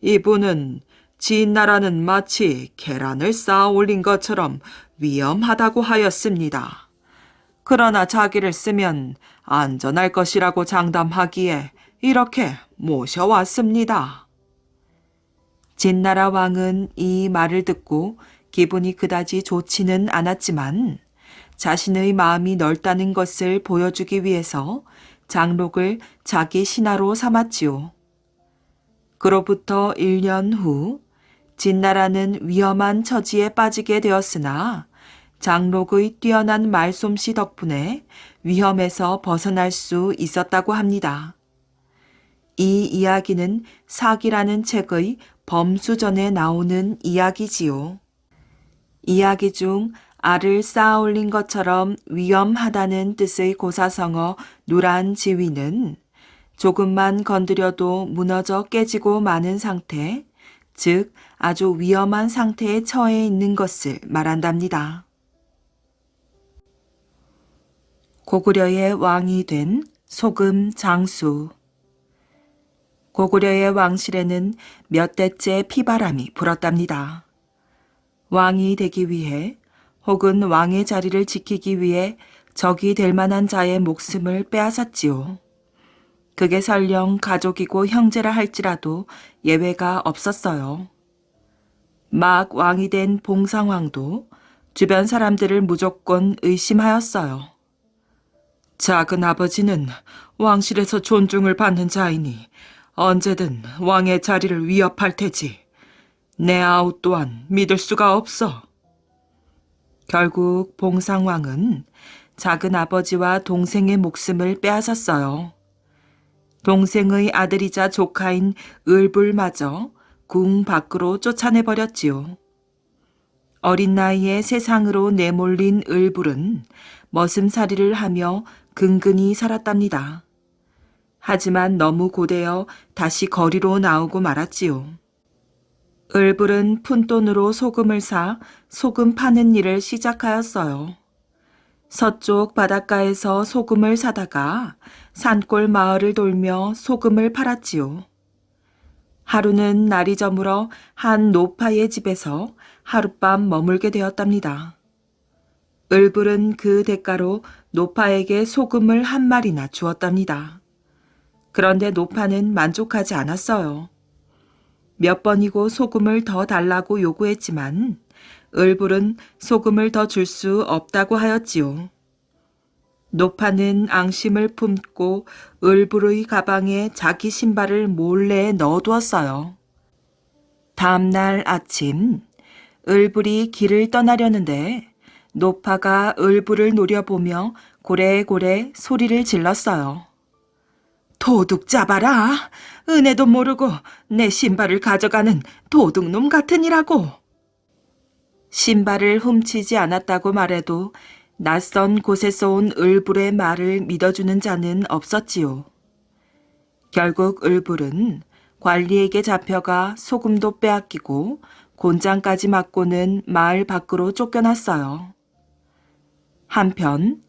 이분은 진나라는 마치 계란을 쌓아 올린 것처럼 위험하다고 하였습니다. 그러나 자기를 쓰면 안전할 것이라고 장담하기에 이렇게 모셔왔습니다. 진나라 왕은 이 말을 듣고 기분이 그다지 좋지는 않았지만 자신의 마음이 넓다는 것을 보여주기 위해서 장록을 자기 신하로 삼았지요. 그로부터 1년 후 진나라는 위험한 처지에 빠지게 되었으나 장록의 뛰어난 말솜씨 덕분에 위험에서 벗어날 수 있었다고 합니다. 이 이야기는 사기라는 책의 범수전에 나오는 이야기지요. 이야기 중 알을 쌓아 올린 것처럼 위험하다는 뜻의 고사성어 누란 지위는 조금만 건드려도 무너져 깨지고 마는 상태, 즉 아주 위험한 상태에 처해 있는 것을 말한답니다. 고구려의 왕이 된 소금 장수. 고구려의 왕실에는 몇 대째 피바람이 불었답니다. 왕이 되기 위해 혹은 왕의 자리를 지키기 위해 적이 될 만한 자의 목숨을 빼앗았지요. 그게 설령 가족이고 형제라 할지라도 예외가 없었어요. 막 왕이 된 봉상왕도 주변 사람들을 무조건 의심하였어요. 작은 아버지는 왕실에서 존중을 받는 자이니 언제든 왕의 자리를 위협할 테지. 내 아우 또한 믿을 수가 없어. 결국 봉상왕은 작은 아버지와 동생의 목숨을 빼앗았어요. 동생의 아들이자 조카인 을불마저 궁 밖으로 쫓아내버렸지요. 어린 나이에 세상으로 내몰린 을불은 머슴살이를 하며 근근히 살았답니다. 하지만 너무 고되어 다시 거리로 나오고 말았지요. 을불은 푼돈으로 소금을 사 소금 파는 일을 시작하였어요. 서쪽 바닷가에서 소금을 사다가 산골 마을을 돌며 소금을 팔았지요. 하루는 날이 저물어 한 노파의 집에서 하룻밤 머물게 되었답니다. 을불은 그 대가로 노파에게 소금을 한 마리나 주었답니다. 그런데 노파는 만족하지 않았어요. 몇 번이고 소금을 더 달라고 요구했지만 을불은 소금을 더 줄 수 없다고 하였지요. 노파는 앙심을 품고 을불의 가방에 자기 신발을 몰래 넣어두었어요. 다음 날 아침 을불이 길을 떠나려는데 노파가 을불을 노려보며 고래고래 소리를 질렀어요. 도둑 잡아라! 은혜도 모르고 내 신발을 가져가는 도둑놈 같으니라고. 신발을 훔치지 않았다고 말해도 낯선 곳에서 온 을불의 말을 믿어주는 자는 없었지요. 결국 을불은 관리에게 잡혀가 소금도 빼앗기고 곤장까지 맞고는 마을 밖으로 쫓겨났어요. 한편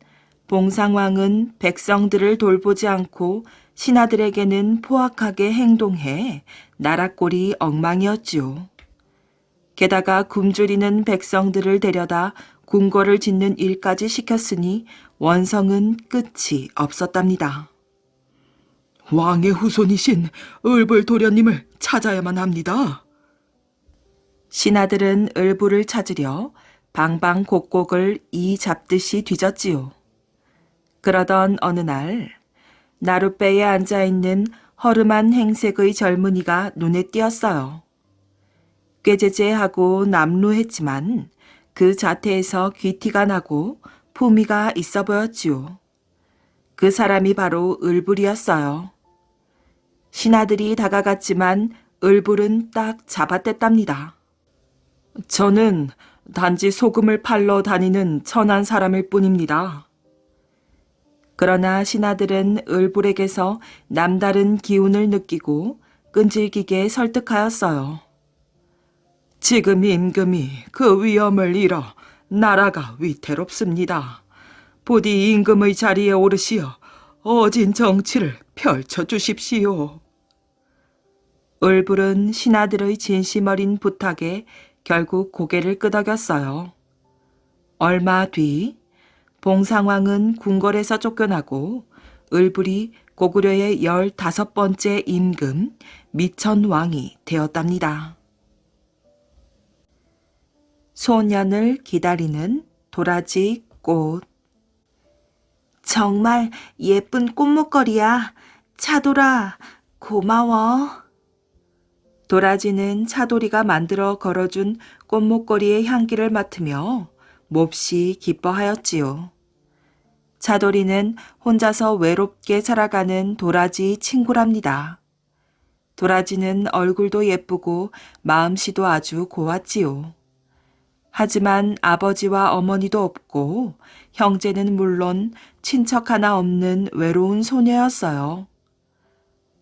봉상왕은 백성들을 돌보지 않고 신하들에게는 포악하게 행동해 나라꼴이 엉망이었지요. 게다가 굶주리는 백성들을 데려다 궁궐을 짓는 일까지 시켰으니 원성은 끝이 없었답니다. 왕의 후손이신 을불 도련님을 찾아야만 합니다. 신하들은 을불을 찾으려 방방곡곡을 이 잡듯이 뒤졌지요. 그러던 어느 날 나룻배에 앉아있는 허름한 행색의 젊은이가 눈에 띄었어요. 꾀죄죄하고 남루했지만 그 자태에서 귀티가 나고 품위가 있어 보였지요. 그 사람이 바로 을불이었어요. 신하들이 다가갔지만 을불은 딱 잡아댔답니다. 저는 단지 소금을 팔러 다니는 천한 사람일 뿐입니다. 그러나 신하들은 을불에게서 남다른 기운을 느끼고 끈질기게 설득하였어요. 지금 임금이 그 위엄을 잃어 나라가 위태롭습니다. 부디 임금의 자리에 오르시어 어진 정치를 펼쳐주십시오. 을불은 신하들의 진심 어린 부탁에 결국 고개를 끄덕였어요. 얼마 뒤 봉상왕은 궁궐에서 쫓겨나고 을불이 고구려의 15번째 임금 미천왕이 되었답니다. 소년을 기다리는 도라지 꽃. 정말 예쁜 꽃목걸이야. 차돌아, 고마워. 도라지는 차돌이가 만들어 걸어준 꽃목걸이의 향기를 맡으며 몹시 기뻐하였지요. 차돌이는 혼자서 외롭게 살아가는 도라지 친구랍니다. 도라지는 얼굴도 예쁘고 마음씨도 아주 고왔지요. 하지만 아버지와 어머니도 없고 형제는 물론 친척 하나 없는 외로운 소녀였어요.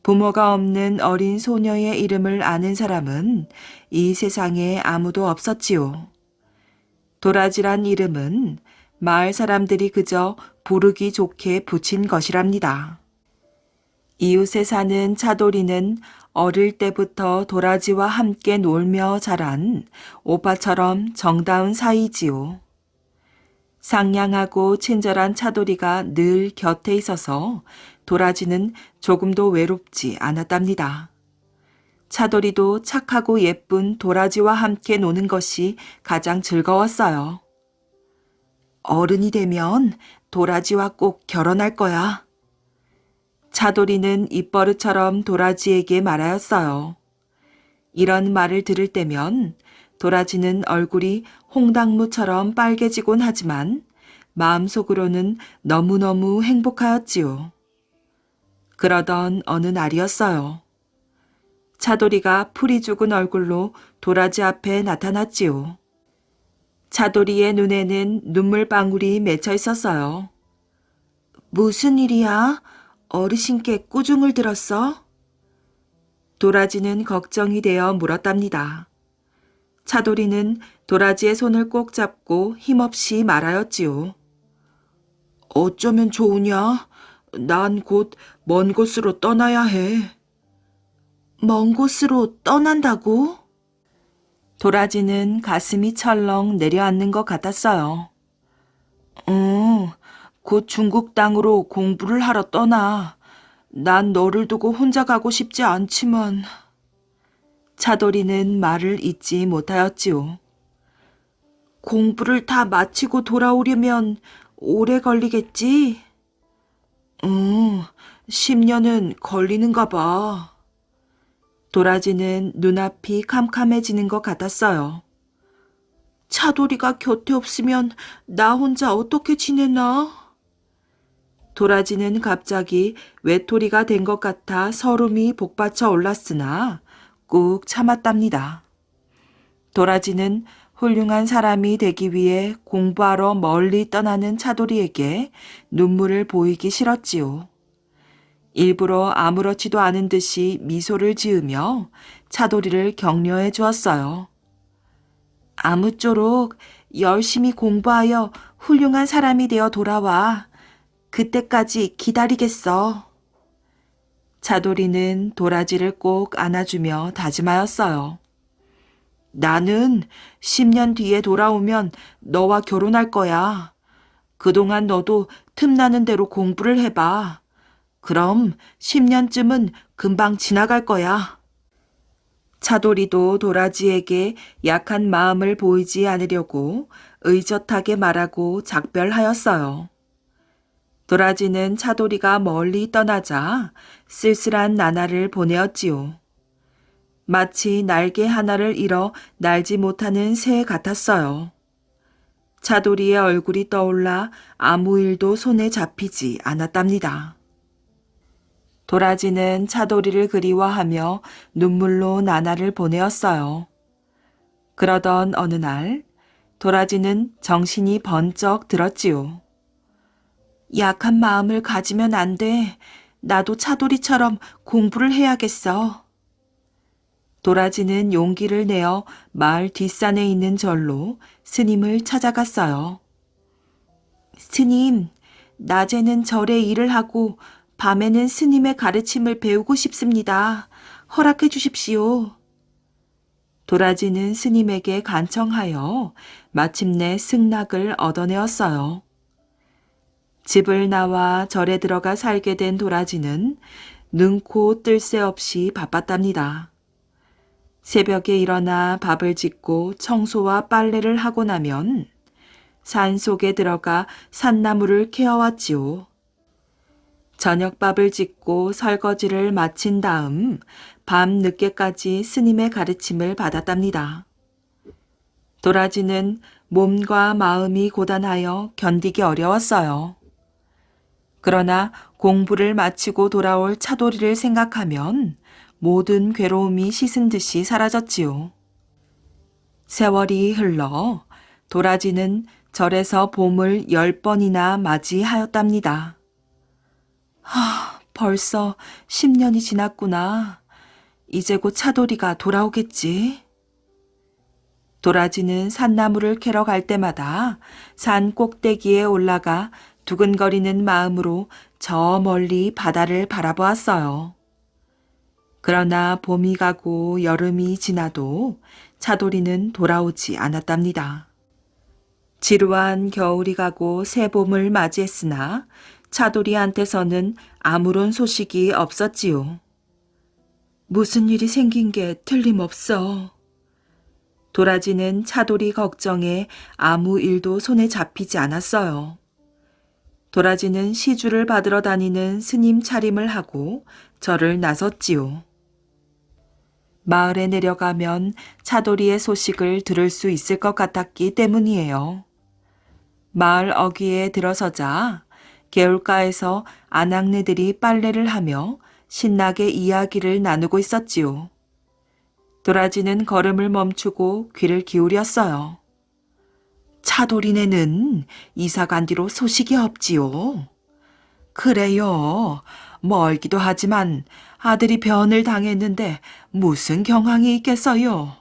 부모가 없는 어린 소녀의 이름을 아는 사람은 이 세상에 아무도 없었지요. 도라지란 이름은 마을 사람들이 그저 부르기 좋게 붙인 것이랍니다. 이웃에 사는 차돌이는 어릴 때부터 도라지와 함께 놀며 자란 오빠처럼 정다운 사이지요. 상냥하고 친절한 차돌이가 늘 곁에 있어서 도라지는 조금도 외롭지 않았답니다. 차돌이도 착하고 예쁜 도라지와 함께 노는 것이 가장 즐거웠어요. 어른이 되면 도라지와 꼭 결혼할 거야. 차돌이는 입버릇처럼 도라지에게 말하였어요. 이런 말을 들을 때면 도라지는 얼굴이 홍당무처럼 빨개지곤 하지만 마음속으로는 너무너무 행복하였지요. 그러던 어느 날이었어요. 차돌이가 풀이 죽은 얼굴로 도라지 앞에 나타났지요. 차돌이의 눈에는 눈물방울이 맺혀 있었어요. 무슨 일이야? 어르신께 꾸중을 들었어? 도라지는 걱정이 되어 물었답니다. 차돌이는 도라지의 손을 꼭 잡고 힘없이 말하였지요. 어쩌면 좋으냐? 난 곧 먼 곳으로 떠나야 해. 먼 곳으로 떠난다고? 도라지는 가슴이 철렁 내려앉는 것 같았어요. 곧 중국 땅으로 공부를 하러 떠나. 난 너를 두고 혼자 가고 싶지 않지만. 차돌이는 말을 잇지 못하였지요. 공부를 다 마치고 돌아오려면 오래 걸리겠지? 10년은 걸리는가 봐. 도라지는 눈앞이 캄캄해지는 것 같았어요. 차돌이가 곁에 없으면 나 혼자 어떻게 지내나? 도라지는 갑자기 외톨이가 된 것 같아 서름이 복받쳐 올랐으나 꾹 참았답니다. 도라지는 훌륭한 사람이 되기 위해 공부하러 멀리 떠나는 차돌이에게 눈물을 보이기 싫었지요. 일부러 아무렇지도 않은 듯이 미소를 지으며 차돌이를 격려해 주었어요. 아무쪼록 열심히 공부하여 훌륭한 사람이 되어 돌아와. 그때까지 기다리겠어. 차돌이는 도라지를 꼭 안아주며 다짐하였어요. 나는 10년 뒤에 돌아오면 너와 결혼할 거야. 그동안 너도 틈나는 대로 공부를 해봐. 그럼 10년쯤은 금방 지나갈 거야. 차돌이도 도라지에게 약한 마음을 보이지 않으려고 의젓하게 말하고 작별하였어요. 도라지는 차돌이가 멀리 떠나자 쓸쓸한 나날을 보내었지요. 마치 날개 하나를 잃어 날지 못하는 새 같았어요. 차돌이의 얼굴이 떠올라 아무 일도 손에 잡히지 않았답니다. 도라지는 차돌이를 그리워하며 눈물로 나날을 보내었어요. 그러던 어느 날 도라지는 정신이 번쩍 들었지요. 약한 마음을 가지면 안 돼. 나도 차돌이처럼 공부를 해야겠어. 도라지는 용기를 내어 마을 뒷산에 있는 절로 스님을 찾아갔어요. 스님, 낮에는 절의 일을 하고 밤에는 스님의 가르침을 배우고 싶습니다. 허락해 주십시오. 도라지는 스님에게 간청하여 마침내 승낙을 얻어내었어요. 집을 나와 절에 들어가 살게 된 도라지는 능코 뜰 새 없이 바빴답니다. 새벽에 일어나 밥을 짓고 청소와 빨래를 하고 나면 산속에 들어가 산나무를 캐어왔지요. 저녁밥을 짓고 설거지를 마친 다음 밤 늦게까지 스님의 가르침을 받았답니다. 도라지는 몸과 마음이 고단하여 견디기 어려웠어요. 그러나 공부를 마치고 돌아올 차돌이를 생각하면 모든 괴로움이 씻은 듯이 사라졌지요. 세월이 흘러 도라지는 절에서 봄을 10번이나 맞이하였답니다. 벌써 10년이 지났구나. 이제 곧 차돌이가 돌아오겠지. 도라지는 산나무를 캐러 갈 때마다 산 꼭대기에 올라가 두근거리는 마음으로 저 멀리 바다를 바라보았어요. 그러나 봄이 가고 여름이 지나도 차돌이는 돌아오지 않았답니다. 지루한 겨울이 가고 새 봄을 맞이했으나 차돌이한테서는 아무런 소식이 없었지요. 무슨 일이 생긴 게 틀림없어. 도라지는 차돌이 걱정에 아무 일도 손에 잡히지 않았어요. 도라지는 시주를 받으러 다니는 스님 차림을 하고 절을 나섰지요. 마을에 내려가면 차돌이의 소식을 들을 수 있을 것 같았기 때문이에요. 마을 어귀에 들어서자 개울가에서 아낙네들이 빨래를 하며 신나게 이야기를 나누고 있었지요. 도라지는 걸음을 멈추고 귀를 기울였어요. 차돌이네는 이사 간 뒤로 소식이 없지요. 그래요. 멀기도 하지만 아들이 변을 당했는데 무슨 경황이 있겠어요?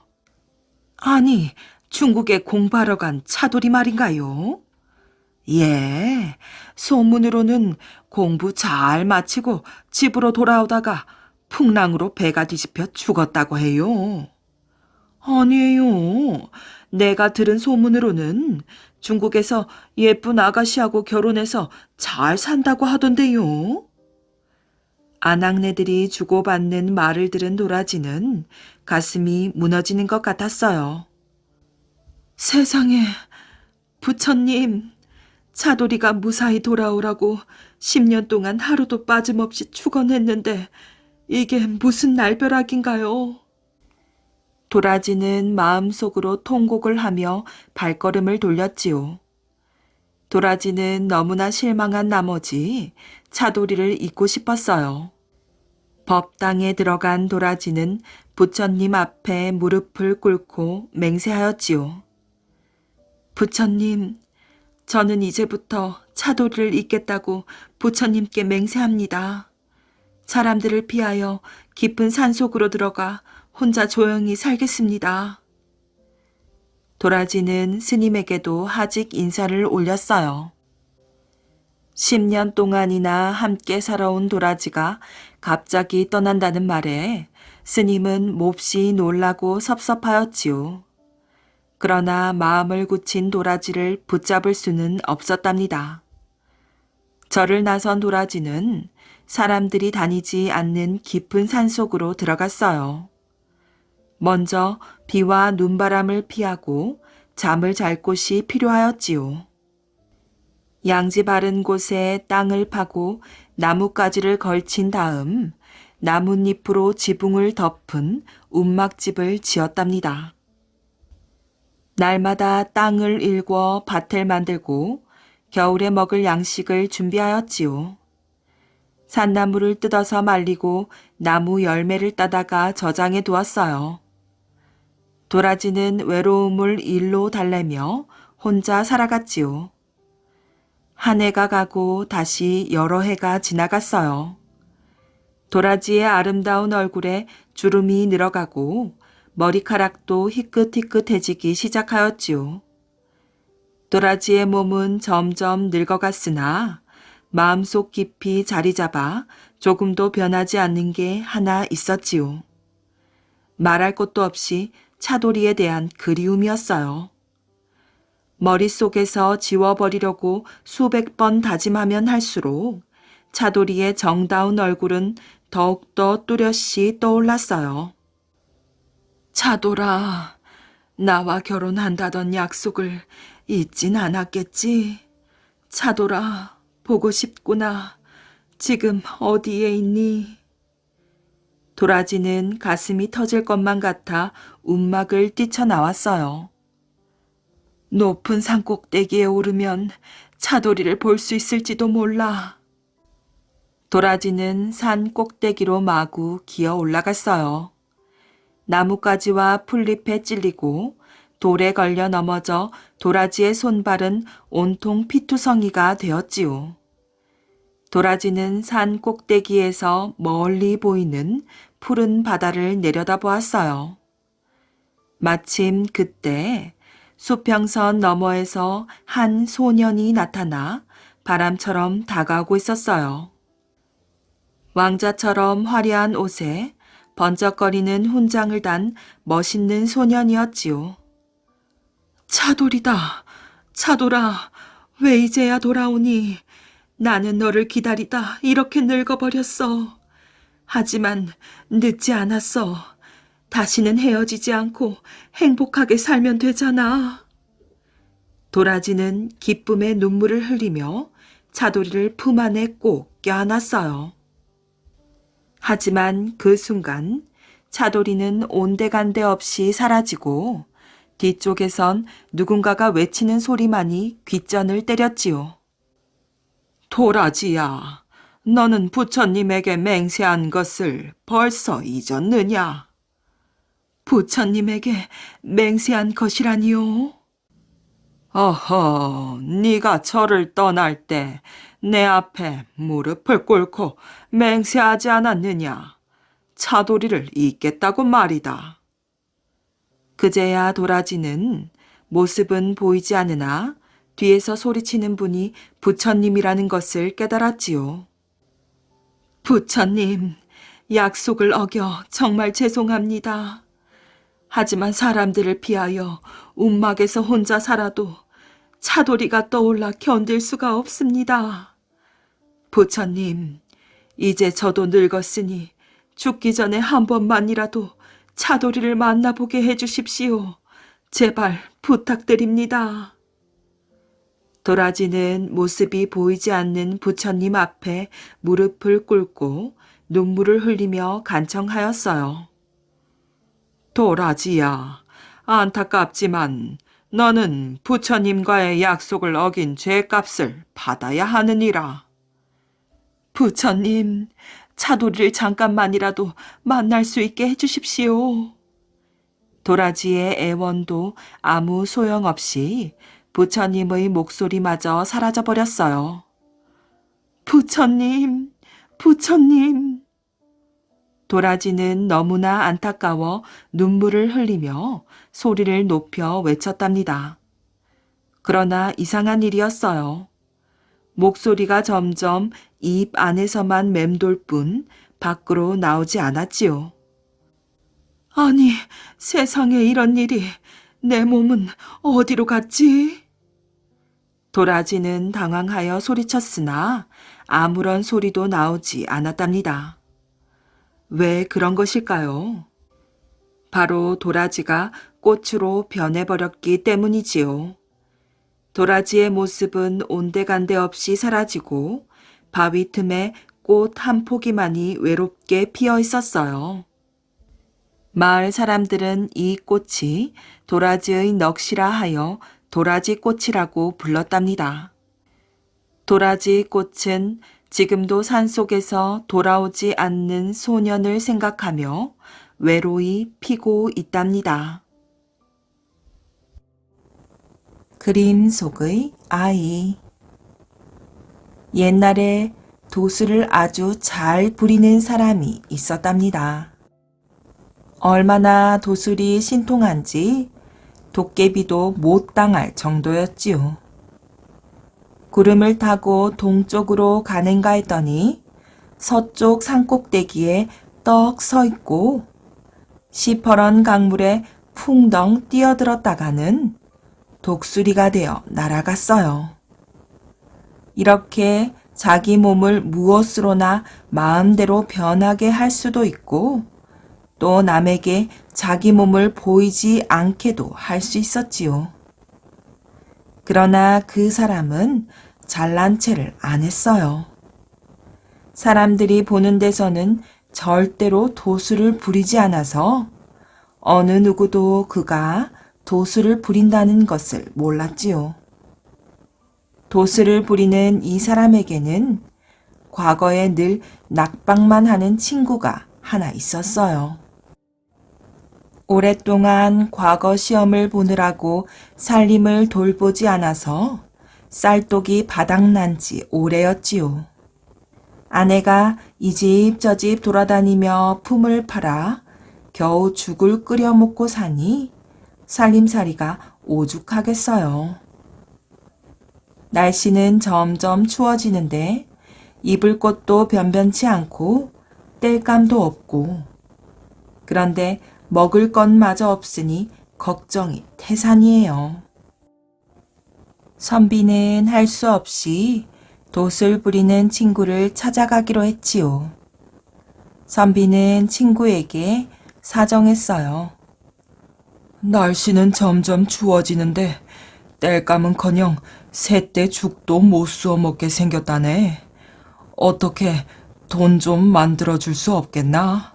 아니, 중국에 공부하러 간 차돌이 말인가요? 예, 소문으로는 공부 잘 마치고 집으로 돌아오다가 풍랑으로 배가 뒤집혀 죽었다고 해요. 아니에요. 내가 들은 소문으로는 중국에서 예쁜 아가씨하고 결혼해서 잘 산다고 하던데요. 아낙네들이 주고받는 말을 들은 도라지는 가슴이 무너지는 것 같았어요. 세상에, 부처님, 차돌이가 무사히 돌아오라고 10년 동안 하루도 빠짐없이 축원했는데 이게 무슨 날벼락인가요? 도라지는 마음속으로 통곡을 하며 발걸음을 돌렸지요. 도라지는 너무나 실망한 나머지 차돌이를 잊고 싶었어요. 법당에 들어간 도라지는 부처님 앞에 무릎을 꿇고 맹세하였지요. 부처님, 저는 이제부터 차돌이를 잊겠다고 부처님께 맹세합니다. 사람들을 피하여 깊은 산속으로 들어가 혼자 조용히 살겠습니다. 도라지는 스님에게도 하직 인사를 올렸어요. 10년 동안이나 함께 살아온 도라지가 갑자기 떠난다는 말에 스님은 몹시 놀라고 섭섭하였지요. 그러나 마음을 굳힌 도라지를 붙잡을 수는 없었답니다. 절을 나선 도라지는 사람들이 다니지 않는 깊은 산속으로 들어갔어요. 먼저 비와 눈바람을 피하고 잠을 잘 곳이 필요하였지요. 양지 바른 곳에 땅을 파고 나뭇가지를 걸친 다음 나뭇잎으로 지붕을 덮은 움막집을 지었답니다. 날마다 땅을 일궈 밭을 만들고 겨울에 먹을 양식을 준비하였지요. 산나물을 뜯어서 말리고 나무 열매를 따다가 저장해 두었어요. 도라지는 외로움을 일로 달래며 혼자 살아갔지요. 한 해가 가고 다시 여러 해가 지나갔어요. 도라지의 아름다운 얼굴에 주름이 늘어가고 머리카락도 희끗희끗해지기 시작하였지요. 도라지의 몸은 점점 늙어갔으나 마음속 깊이 자리 잡아 조금도 변하지 않는 게 하나 있었지요. 말할 것도 없이 차돌이에 대한 그리움이었어요. 머릿속에서 지워버리려고 수백 번 다짐하면 할수록 차돌이의 정다운 얼굴은 더욱더 뚜렷이 떠올랐어요. 차돌아, 나와 결혼한다던 약속을 잊진 않았겠지? 차돌아, 보고 싶구나. 지금 어디에 있니? 도라지는 가슴이 터질 것만 같아 움막을 뛰쳐나왔어요. 높은 산 꼭대기에 오르면 차돌이를 볼 수 있을지도 몰라. 도라지는 산 꼭대기로 마구 기어 올라갔어요. 나뭇가지와 풀잎에 찔리고 돌에 걸려 넘어져 도라지의 손발은 온통 피투성이가 되었지요. 도라지는 산 꼭대기에서 멀리 보이는 푸른 바다를 내려다보았어요. 마침 그때 수평선 너머에서 한 소년이 나타나 바람처럼 다가오고 있었어요. 왕자처럼 화려한 옷에 번쩍거리는 훈장을 단 멋있는 소년이었지요. 차돌이다. 차돌아, 왜 이제야 돌아오니? 나는 너를 기다리다 이렇게 늙어버렸어. 하지만 늦지 않았어. 다시는 헤어지지 않고 행복하게 살면 되잖아. 도라지는 기쁨의 눈물을 흘리며 차돌이를 품 안에 꼭 껴안았어요. 하지만 그 순간 차돌이는 온데간데 없이 사라지고 뒤쪽에선 누군가가 외치는 소리만이 귓전을 때렸지요. 도라지야, 너는 부처님에게 맹세한 것을 벌써 잊었느냐? 부처님에게 맹세한 것이라니요? 어허, 네가 절을 떠날 때 내 앞에 무릎을 꿇고 맹세하지 않았느냐? 차돌이를 잇겠다고 말이다. 그제야 도라지는 모습은 보이지 않으나 뒤에서 소리치는 분이 부처님이라는 것을 깨달았지요. 부처님, 약속을 어겨 정말 죄송합니다. 하지만 사람들을 피하여 움막에서 혼자 살아도 차돌이가 떠올라 견딜 수가 없습니다. 부처님, 이제 저도 늙었으니 죽기 전에 한 번만이라도 차돌이를 만나보게 해주십시오. 제발 부탁드립니다. 도라지는 모습이 보이지 않는 부처님 앞에 무릎을 꿇고 눈물을 흘리며 간청하였어요. 도라지야, 안타깝지만 너는 부처님과의 약속을 어긴 죄값을 받아야 하느니라. 부처님, 차돌이를 잠깐만이라도 만날 수 있게 해주십시오. 도라지의 애원도 아무 소용없이 부처님의 목소리마저 사라져버렸어요. 부처님, 부처님. 도라지는 너무나 안타까워 눈물을 흘리며 소리를 높여 외쳤답니다. 그러나 이상한 일이었어요. 목소리가 점점 입 안에서만 맴돌 뿐 밖으로 나오지 않았지요. 아니, 세상에 이런 일이. 내 몸은 어디로 갔지? 도라지는 당황하여 소리쳤으나 아무런 소리도 나오지 않았답니다. 왜 그런 것일까요? 바로 도라지가 꽃으로 변해버렸기 때문이지요. 도라지의 모습은 온데간데 없이 사라지고 바위 틈에 꽃 한 포기만이 외롭게 피어 있었어요. 마을 사람들은 이 꽃이 도라지의 넋이라 하여 도라지 꽃이라고 불렀답니다. 도라지 꽃은 지금도 산속에서 돌아오지 않는 소년을 생각하며 외로이 피고 있답니다. 그림 속의 아이. 옛날에 도수를 아주 잘 부리는 사람이 있었답니다. 얼마나 도술이 신통한지 도깨비도 못 당할 정도였지요. 구름을 타고 동쪽으로 가는가 했더니 서쪽 산꼭대기에 떡 서 있고 시퍼런 강물에 풍덩 뛰어들었다가는 독수리가 되어 날아갔어요. 이렇게 자기 몸을 무엇으로나 마음대로 변하게 할 수도 있고 또 남에게 자기 몸을 보이지 않게도 할 수 있었지요. 그러나 그 사람은 잘난 체를 안 했어요. 사람들이 보는 데서는 절대로 도수를 부리지 않아서 어느 누구도 그가 도수를 부린다는 것을 몰랐지요. 도수를 부리는 이 사람에게는 과거에 늘 낙방만 하는 친구가 하나 있었어요. 오랫동안 과거 시험을 보느라고 살림을 돌보지 않아서 쌀독이 바닥난 지 오래였지요. 아내가 이 집 저 집 돌아다니며 품을 팔아 겨우 죽을 끓여 먹고 사니 살림살이가 오죽하겠어요. 날씨는 점점 추워지는데 입을 곳도 변변치 않고 뗄감도 없고 그런데 먹을 것마저 없으니 걱정이 태산이에요. 선비는 할 수 없이 돛을 부리는 친구를 찾아가기로 했지요. 선비는 친구에게 사정했어요. 날씨는 점점 추워지는데 땔감은커녕 새때 죽도 못 쑤어 먹게 생겼다네. 어떻게 돈 좀 만들어줄 수 없겠나?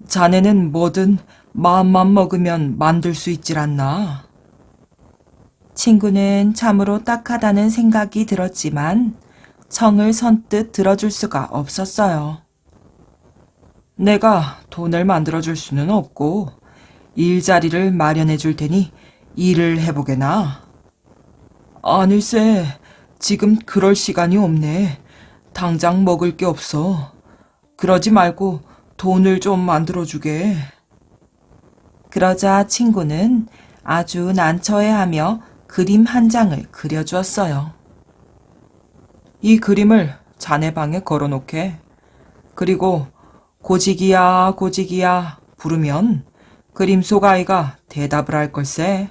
자네는 뭐든 마음만 먹으면 만들 수 있질 않나? 친구는 참으로 딱하다는 생각이 들었지만 청을 선뜻 들어줄 수가 없었어요. 내가 돈을 만들어줄 수는 없고 일자리를 마련해 줄 테니 일을 해보게나. 아닐세, 지금 그럴 시간이 없네. 당장 먹을 게 없어. 그러지 말고 돈을 좀 만들어주게. 그러자 친구는 아주 난처해하며 그림 한 장을 그려주었어요. 이 그림을 자네 방에 걸어놓게. 그리고 고지기야 고지기야 부르면 그림 속 아이가 대답을 할 걸세.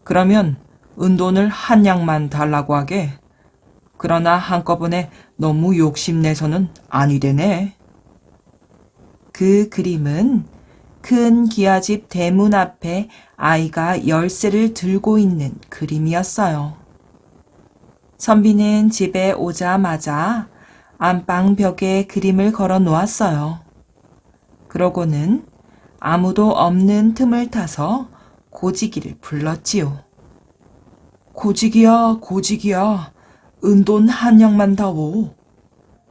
그러면 은돈을 한 냥만 달라고 하게. 그러나 한꺼번에 너무 욕심내서는 아니래네. 그 그림은 큰 기아집 대문 앞에 아이가 열쇠를 들고 있는 그림이었어요. 선비는 집에 오자마자 안방 벽에 그림을 걸어 놓았어요. 그러고는 아무도 없는 틈을 타서 고지기를 불렀지요. 고지기야, 고지기야, 은돈 한 냥만 다오.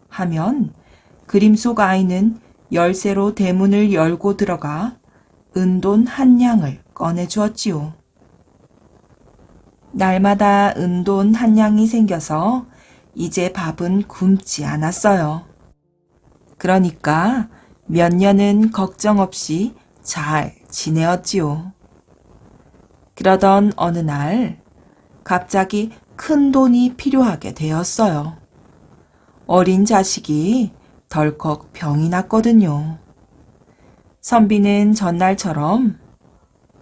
하면 그림 속 아이는 열쇠로 대문을 열고 들어가 은돈 한 냥을 꺼내 주었지요. 날마다 은돈 한 냥이 생겨서 이제 밥은 굶지 않았어요. 그러니까 몇 년은 걱정 없이 잘 지내었지요. 그러던 어느 날 갑자기 큰 돈이 필요하게 되었어요. 어린 자식이 덜컥 병이 났거든요. 선비는 전날처럼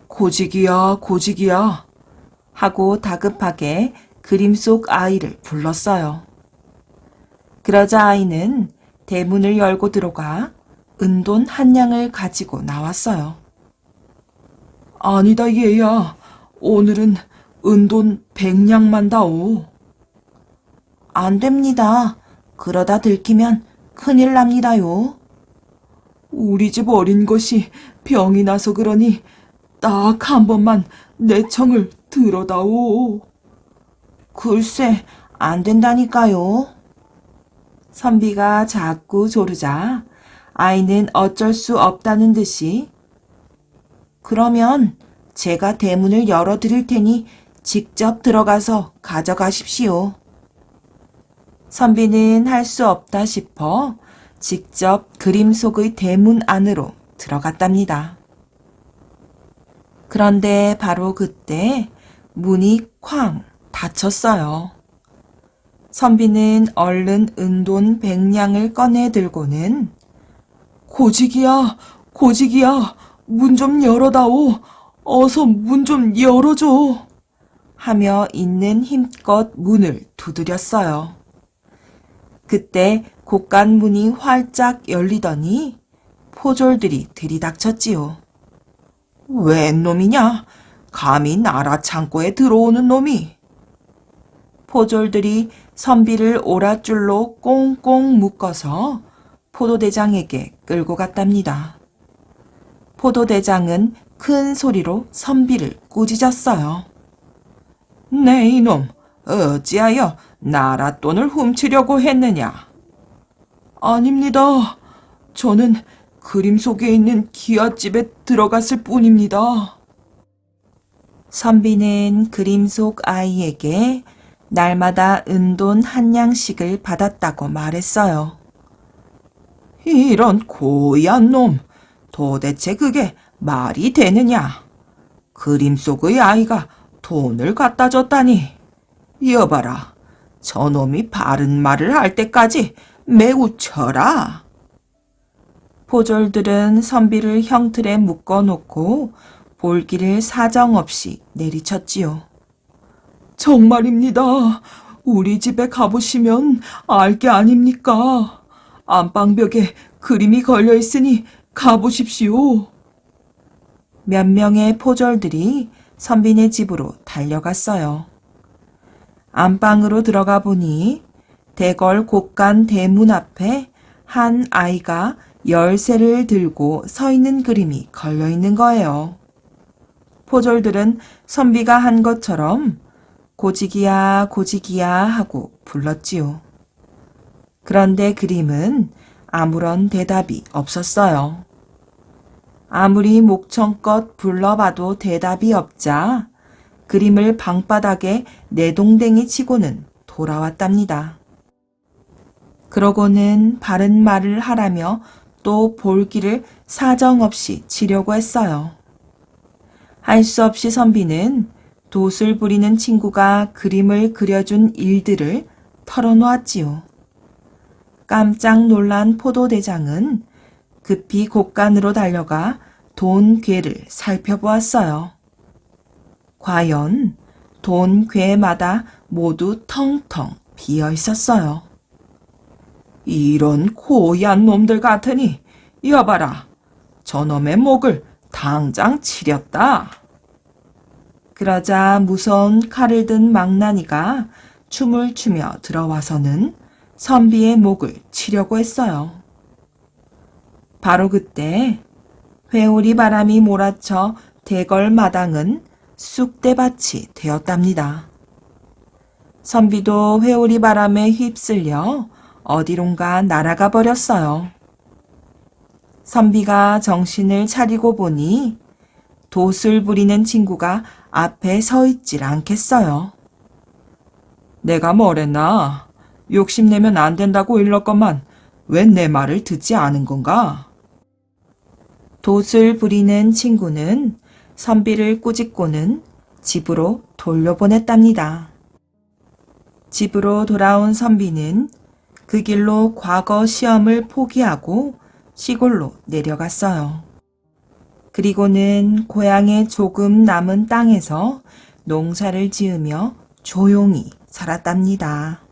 고지기야 고지기야 하고 다급하게 그림 속 아이를 불렀어요. 그러자 아이는 대문을 열고 들어가 은돈 한 냥을 가지고 나왔어요. 아니다 얘야, 오늘은 은돈 100냥만 다오. 안 됩니다. 그러다 들키면 큰일 납니다요. 우리 집 어린 것이 병이 나서 그러니 딱 한 번만 내 청을 들어다오. 글쎄, 안 된다니까요. 선비가 자꾸 조르자 아이는 어쩔 수 없다는 듯이 그러면 제가 대문을 열어드릴 테니 직접 들어가서 가져가십시오. 선비는 할 수 없다 싶어 직접 그림 속의 대문 안으로 들어갔답니다. 그런데 바로 그때 문이 쾅 닫혔어요. 선비는 얼른 은돈 100냥을 꺼내 들고는 고지기야, 고지기야, 문 좀 열어다오. 어서 문 좀 열어줘. 하며 있는 힘껏 문을 두드렸어요. 그때 곳간 문이 활짝 열리더니 포졸들이 들이닥쳤지요. 웬 놈이냐? 감히 나라 창고에 들어오는 놈이. 포졸들이 선비를 오랏줄로 꽁꽁 묶어서 포도대장에게 끌고 갔답니다. 포도대장은 큰 소리로 선비를 꾸짖었어요. 네 이놈, 어찌하여 나라 돈을 훔치려고 했느냐? 아닙니다. 저는 그림 속에 있는 기아집에 들어갔을 뿐입니다. 선비는 그림 속 아이에게 날마다 은돈 1냥씩을 받았다고 말했어요. 이런 고얀 놈, 도대체 그게 말이 되느냐? 그림 속의 아이가 돈을 갖다 줬다니. 여봐라, 저놈이 바른 말을 할 때까지 매우 쳐라. 포졸들은 선비를 형틀에 묶어놓고 볼기를 사정없이 내리쳤지요. 정말입니다. 우리 집에 가보시면 알 게 아닙니까? 안방벽에 그림이 걸려 있으니 가보십시오. 몇 명의 포졸들이 선비네 집으로 달려갔어요. 안방으로 들어가 보니 대궐 곳간 대문 앞에 한 아이가 열쇠를 들고 서 있는 그림이 걸려 있는 거예요. 포졸들은 선비가 한 것처럼 고지기야 고지기야 하고 불렀지요. 그런데 그림은 아무런 대답이 없었어요. 아무리 목청껏 불러봐도 대답이 없자 그림을 방바닥에 내동댕이 치고는 돌아왔답니다. 그러고는 바른 말을 하라며 또 볼기를 사정없이 치려고 했어요. 할 수 없이 선비는 돛을 부리는 친구가 그림을 그려준 일들을 털어놓았지요. 깜짝 놀란 포도대장은 급히 곳간으로 달려가 돈 궤를 살펴보았어요. 과연 돈 궤마다 모두 텅텅 비어 있었어요. 이런 고얀 놈들 같으니 여봐라, 저놈의 목을 당장 치렸다. 그러자 무서운 칼을 든 망나니가 춤을 추며 들어와서는 선비의 목을 치려고 했어요. 바로 그때 회오리 바람이 몰아쳐 대궐 마당은 쑥대밭이 되었답니다. 선비도 회오리 바람에 휩쓸려 어디론가 날아가 버렸어요. 선비가 정신을 차리고 보니 돛을 부리는 친구가 앞에 서 있질 않겠어요. 내가 뭐랬나? 욕심내면 안 된다고 일렀건만 왜 내 말을 듣지 않은 건가? 돛을 부리는 친구는 선비를 꾸짖고는 집으로 돌려보냈답니다. 집으로 돌아온 선비는 그 길로 과거 시험을 포기하고 시골로 내려갔어요. 그리고는 고향에 조금 남은 땅에서 농사를 지으며 조용히 살았답니다.